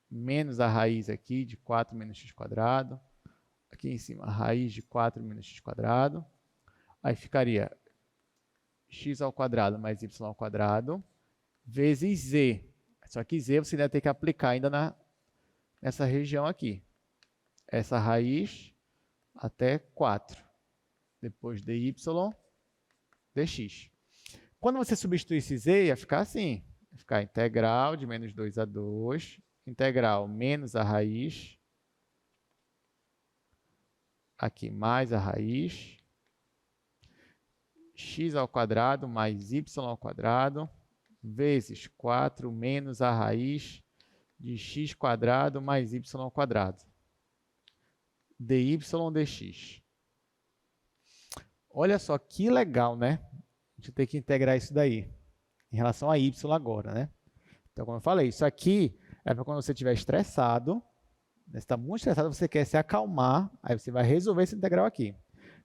menos a raiz aqui de 4 menos x quadrado. Aqui em cima, a raiz de 4 menos x quadrado. Aí ficaria x ao quadrado mais y ao quadrado vezes z. Só que z você ainda tem que aplicar ainda nessa região aqui. Essa raiz até 4. Depois dy, dx. Quando você substituir esse z, ia ficar assim. Ia ficar integral de menos 2 a 2, integral menos a raiz, aqui mais a raiz, x ao quadrado mais y ao quadrado, vezes 4 menos a raiz de x quadrado mais y ao quadrado, dy dx. Olha só que legal, né? A gente tem que integrar isso daí, em relação a y agora, né? Então, como eu falei, isso aqui é para quando você estiver estressado, você está muito estressado, você quer se acalmar, aí você vai resolver esse integral aqui.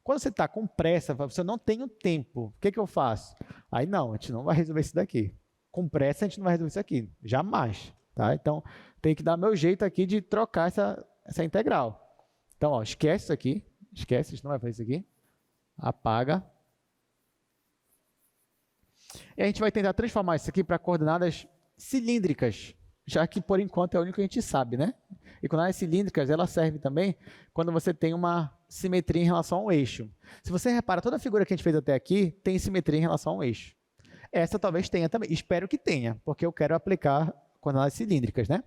Quando você está com pressa, você não tem o tempo, o que, que eu faço? Aí não, a gente não vai resolver isso daqui. Com pressa a gente não vai resolver isso aqui, jamais. Tá? Então, tem que dar meu jeito aqui de trocar essa integral. Então, ó, esquece isso aqui, esquece, a gente não vai fazer isso aqui. Apaga. E a gente vai tentar transformar isso aqui para coordenadas cilíndricas, já que por enquanto é o único que a gente sabe, né? E coordenadas cilíndricas, ela serve também quando você tem uma simetria em relação ao eixo. Se você repara, toda a figura que a gente fez até aqui tem simetria em relação ao eixo. Essa talvez tenha também, espero que tenha, porque eu quero aplicar coordenadas cilíndricas, né?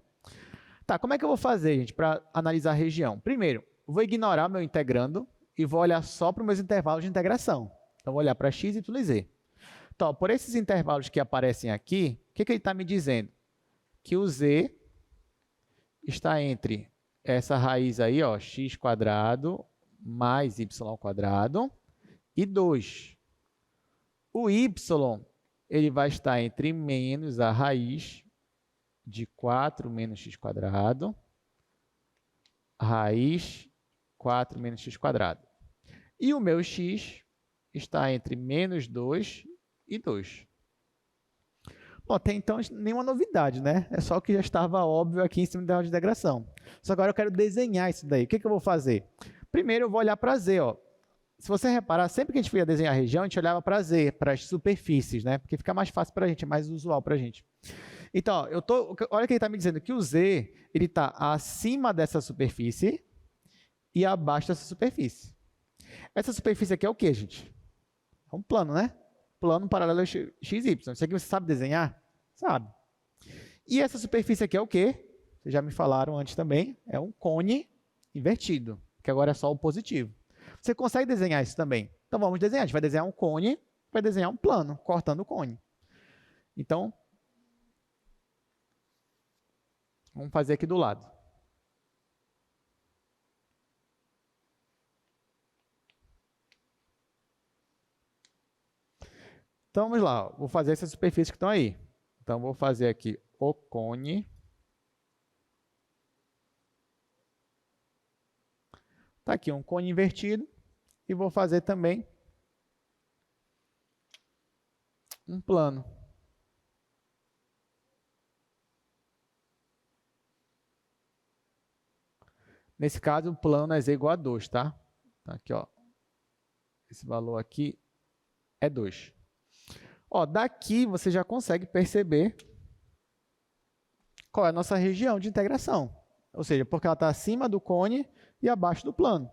Tá, como é que eu vou fazer, gente, para analisar a região? Primeiro, vou ignorar meu integrando e vou olhar só para os meus intervalos de integração. Então, vou olhar para x, y e z. Então, por esses intervalos que aparecem aqui, o que, que ele está me dizendo? Que o z está entre essa raiz aí, ó, x quadrado mais y quadrado e 2. O y, ele vai estar entre menos a raiz de 4 menos x quadrado, raiz 4 menos x quadrado. E o meu x está entre menos 2 e 2. Bom, até então nenhuma novidade, né? É só o que já estava óbvio aqui em cima da de integração. Só que agora eu quero desenhar isso daí. O que eu vou fazer? Primeiro eu vou olhar para Z, ó. Se você reparar, sempre que a gente ia desenhar a região, a gente olhava para Z, para as superfícies, né? Porque fica mais fácil para a gente, é mais usual para a gente. Então, ó, olha que ele está me dizendo que o Z ele está acima dessa superfície e abaixo dessa superfície. Essa superfície aqui é o que, gente? É um plano, né? Plano paralelo XY. Isso aqui você sabe desenhar? Sabe. E essa superfície aqui é o quê? Vocês já me falaram antes também. É um cone invertido, que agora é só o positivo. Você consegue desenhar isso também. Então vamos desenhar. A gente vai desenhar um cone, vai desenhar um plano, cortando o cone. Então, vamos fazer aqui do lado. Então, vamos lá. Vou fazer essas superfícies que estão aí. Então, vou fazer aqui o cone. Está aqui um cone invertido. E vou fazer também um plano. Nesse caso, o plano é z igual a 2, tá? Então, aqui, ó. Esse valor aqui é 2. Ó, daqui você já consegue perceber qual é a nossa região de integração. Ou seja, porque ela está acima do cone e abaixo do plano.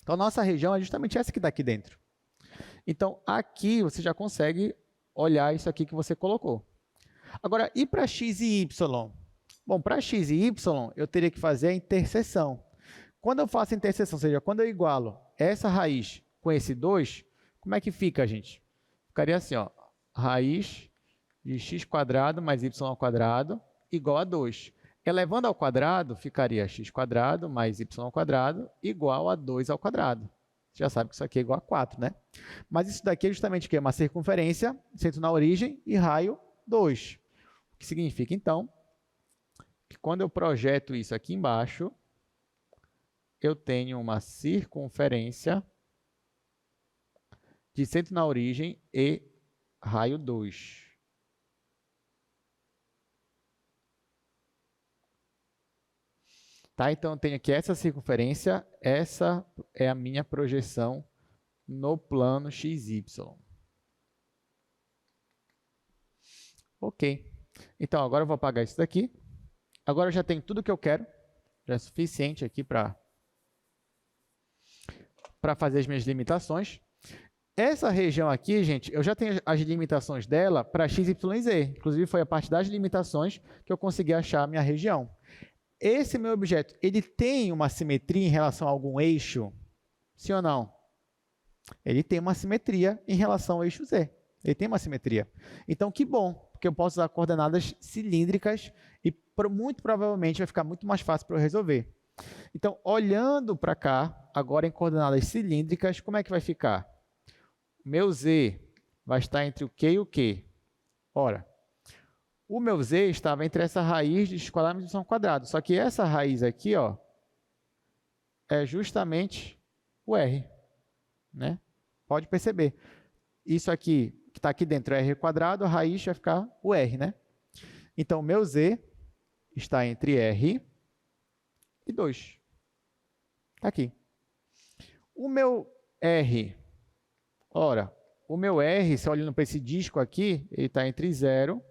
Então, a nossa região é justamente essa que está aqui dentro. Então, aqui você já consegue olhar isso aqui que você colocou. Agora, e para x e y? Bom, para x e y, eu teria que fazer a interseção. Quando eu faço a interseção, ou seja, quando eu igualo essa raiz com esse 2, como é que fica, gente? Ficaria assim, ó, raiz de x² mais y² igual a 2. Elevando ao quadrado, ficaria x² mais y² igual a 2 ao quadrado. Você já sabe que isso aqui é igual a 4, né? Mas isso daqui é justamente o quê? Uma circunferência, centro na origem e raio 2. O que significa, então, que quando eu projeto isso aqui embaixo, eu tenho uma circunferência de centro na origem e raio 2. Tá? Então, eu tenho aqui essa circunferência, essa é a minha projeção no plano XY. Ok. Então, agora eu vou apagar isso daqui. Agora eu já tenho tudo que eu quero. Já é suficiente aqui para fazer as minhas limitações. Essa região aqui, gente, eu já tenho as limitações dela para x, y e z. Inclusive, foi a parte das limitações que eu consegui achar a minha região. Esse meu objeto, ele tem uma simetria em relação a algum eixo? Sim ou não? Ele tem uma simetria em relação ao eixo z. Ele tem uma simetria. Então, que bom, porque eu posso usar coordenadas cilíndricas e muito provavelmente vai ficar muito mais fácil para eu resolver. Então, olhando para cá, agora em coordenadas cilíndricas, como é que vai ficar? Meu z vai estar entre o Q e o Q. Ora, o meu z estava entre essa raiz de x² mais y². Só que essa raiz aqui, ó, é justamente o r. Né? Pode perceber. Isso aqui, que está aqui dentro, é r², a raiz vai ficar o r. Né? Então, o meu z está entre r e 2. Está aqui. O meu r, ora, o meu r, se olhando para esse disco aqui, ele está entre 0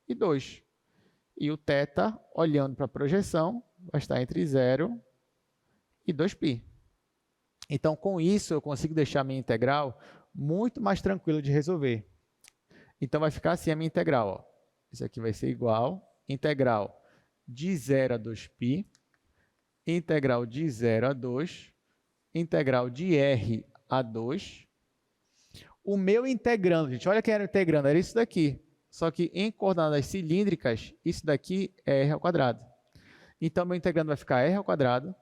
e 2. E o θ, olhando para a projeção, vai estar entre 0 e 2π. Então, com isso, eu consigo deixar a minha integral muito mais tranquila de resolver. Então, vai ficar assim a minha integral. Ó. Isso aqui vai ser igual, integral de 0 a 2π, integral de 0 a 2, integral de r a 2. O meu integrando, gente, olha quem era o integrando, era isso daqui. Só que em coordenadas cilíndricas, isso daqui é r². Então, meu integrando vai ficar r²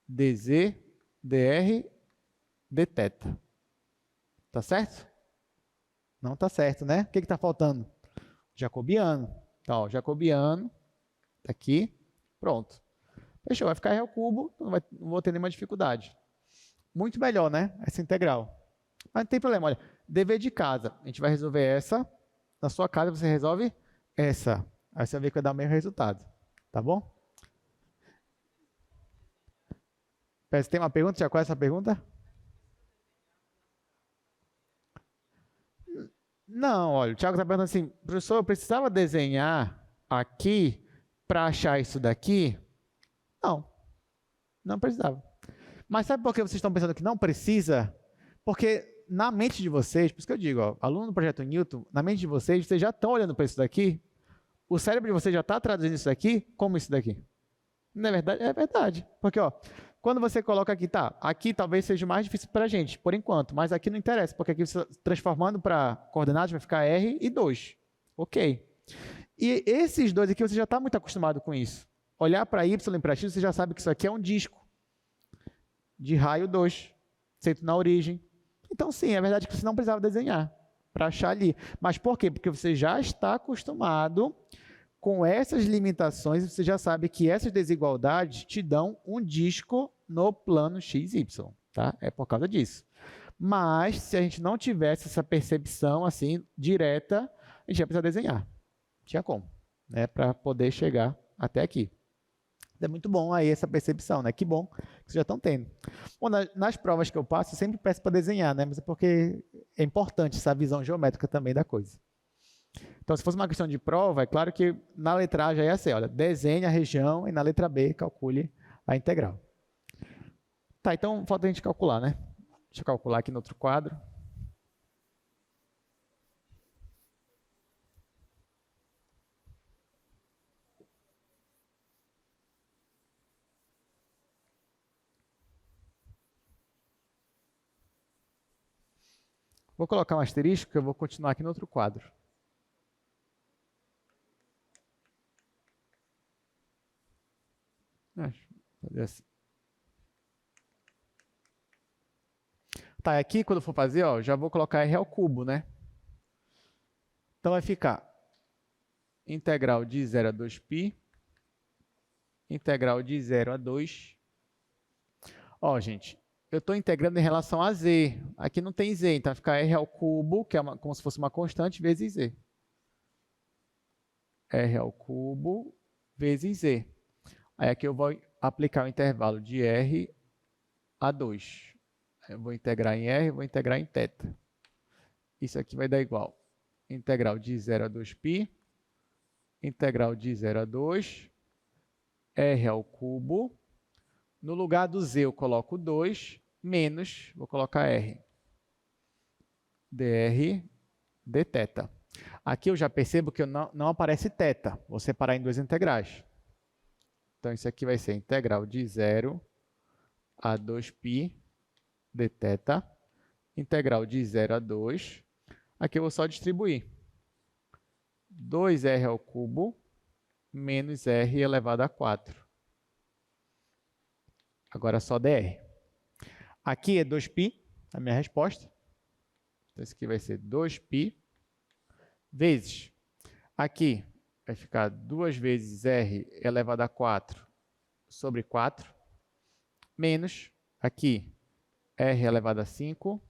dz, dr, dθ. Tá certo? Não tá certo, né? O que está faltando? Jacobiano. Então, ó, jacobiano, tá aqui, pronto. Fechou, vai ficar r², não vou ter nenhuma dificuldade. muito melhor, né? Essa integral. Mas não tem problema, olha, dever de casa, a gente vai resolver essa, na sua casa você resolve essa. Aí você vai ver que vai dar o mesmo resultado, tá bom? Você tem uma pergunta? Já qual é essa pergunta? Não, olha, o Thiago está perguntando assim, professor, eu precisava desenhar aqui para achar isso daqui? Não, não precisava. Mas sabe por que vocês estão pensando que não precisa? Porque na mente de vocês, por isso que eu digo, ó, aluno do Projeto Newton, na mente de vocês já estão olhando para isso daqui, o cérebro de vocês já está traduzindo isso daqui como isso daqui. Não é verdade? É verdade. Porque, ó, quando você coloca aqui, tá, aqui talvez seja mais difícil para a gente, por enquanto, mas aqui não interessa, porque aqui você transformando para coordenadas vai ficar R e 2. Ok. E esses dois aqui você já está muito acostumado com isso. Olhar para Y e para X, você já sabe que isso aqui é um disco de raio 2, feito na origem. Então, sim, é verdade que você não precisava desenhar para achar ali. Mas por quê? Porque você já está acostumado com essas limitações, você já sabe que essas desigualdades te dão um disco no plano XY, tá? É por causa disso. Mas, se a gente não tivesse essa percepção assim direta, a gente ia precisar desenhar. Tinha como, né? Para poder chegar até aqui. É muito bom aí essa percepção, né? Que bom que vocês já estão tendo. Bom, nas provas que eu passo, eu sempre peço para desenhar, né? Mas é porque é importante essa visão geométrica também da coisa. Então, se fosse uma questão de prova, é claro que na letra A já ia ser, olha, desenhe a região e na letra B calcule a integral. Tá, então falta a gente calcular, né? Deixa eu calcular aqui no outro quadro. Vou colocar um asterisco, que eu vou continuar aqui no outro quadro. Fazer assim. Tá, aqui quando eu for fazer, ó, já vou colocar R ao cubo, né? Então vai ficar integral de 0 a 2π, integral de 0 a 2. Ó, gente, eu estou integrando em relação a z. Aqui não tem z, então vai ficar R ao cubo, que é como se fosse uma constante, vezes z. R ao cubo vezes z. Aí aqui eu vou aplicar o intervalo de R a 2. Eu vou integrar em R, vou integrar em θ. Isso aqui vai dar igual integral de 0 a 2π, integral de 0 a 2, R ao cubo. No lugar do z eu coloco 2, menos, vou colocar R. dr dθ. Aqui eu já percebo que não aparece θ. Vou separar em duas integrais. Então, isso aqui vai ser integral de 0 a 2π dθ, integral de 0 a 2. Aqui eu vou só distribuir. 2r ao cubo menos r elevado a 4. Agora só dr. Aqui é 2π, a minha resposta. Então, isso aqui vai ser 2π vezes. Aqui vai ficar 2 vezes r elevado a 4 sobre 4, menos, aqui, r elevado a 5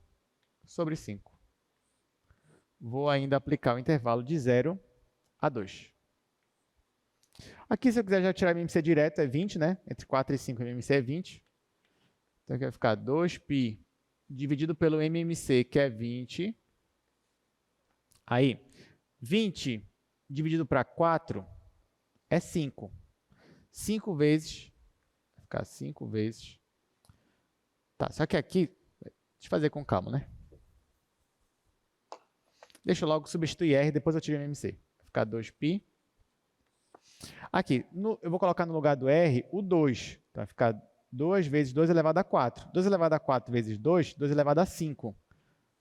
sobre 5. Vou ainda aplicar o intervalo de 0 a 2. Aqui, se eu quiser já tirar MMC direto, é 20, né? Entre 4 e 5, MMC é 20. Então, aqui vai ficar 2π dividido pelo MMC, que é 20. Aí, 20 dividido para 4 é 5. 5 vezes, vai ficar 5 vezes. Tá, só que aqui, deixa eu fazer com calma, né? Deixa eu logo substituir R, depois eu tiro o MMC. Vai ficar 2π. Aqui, eu vou colocar no lugar do R o 2. Então, vai ficar 2 vezes 2 elevado a 4. 2 elevado a 4 vezes 2, 2 elevado a 5.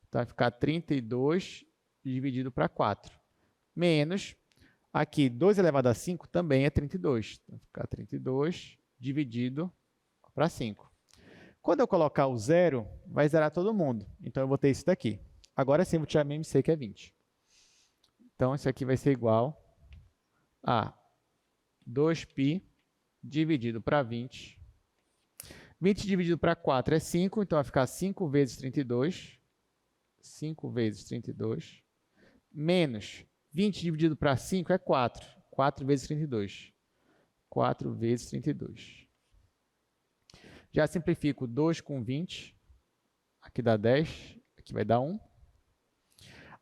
Então, vai ficar 32 dividido para 4. Menos, aqui, 2 elevado a 5 também é 32. Então, vai ficar 32 dividido para 5. Quando eu colocar o 0, vai zerar todo mundo. Então, eu vou ter isso daqui. Agora sim, vou tirar MMC, que é 20. Então, isso aqui vai ser igual a 2π dividido para 20 20 dividido para 4 é 5, então vai ficar 5 vezes 32. 5 vezes 32. Menos 20 dividido para 5 é 4. 4 vezes 32. 4 vezes 32. Já simplifico 2 com 20. Aqui dá 10. Aqui vai dar 1.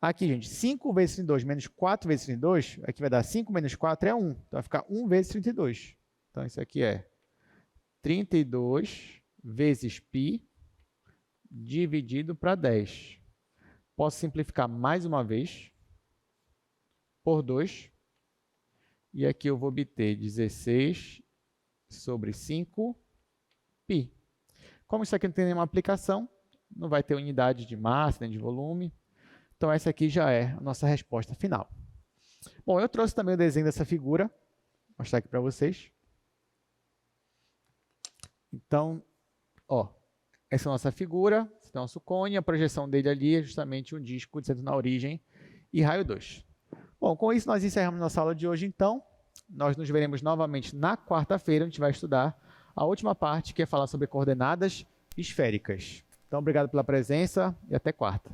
Aqui, gente, 5 vezes 32 menos 4 vezes 32. Aqui vai dar 5 menos 4 é 1. Então vai ficar 1 vezes 32. Então isso aqui é 32 vezes π dividido para 10. Posso simplificar mais uma vez por 2. E aqui eu vou obter 16 sobre 5π. Como isso aqui não tem nenhuma aplicação, não vai ter unidade de massa nem de volume. Então essa aqui já é a nossa resposta final. Bom, eu trouxe também o desenho dessa figura. Vou mostrar aqui para vocês. Então, ó, essa é a nossa figura, esse é o nosso cone, a projeção dele ali é justamente um disco de centro na origem e raio 2. Bom, com isso nós encerramos nossa aula de hoje, então. Nós nos veremos novamente na quarta-feira, a gente vai estudar a última parte, que é falar sobre coordenadas esféricas. Então, obrigado pela presença e até quarta.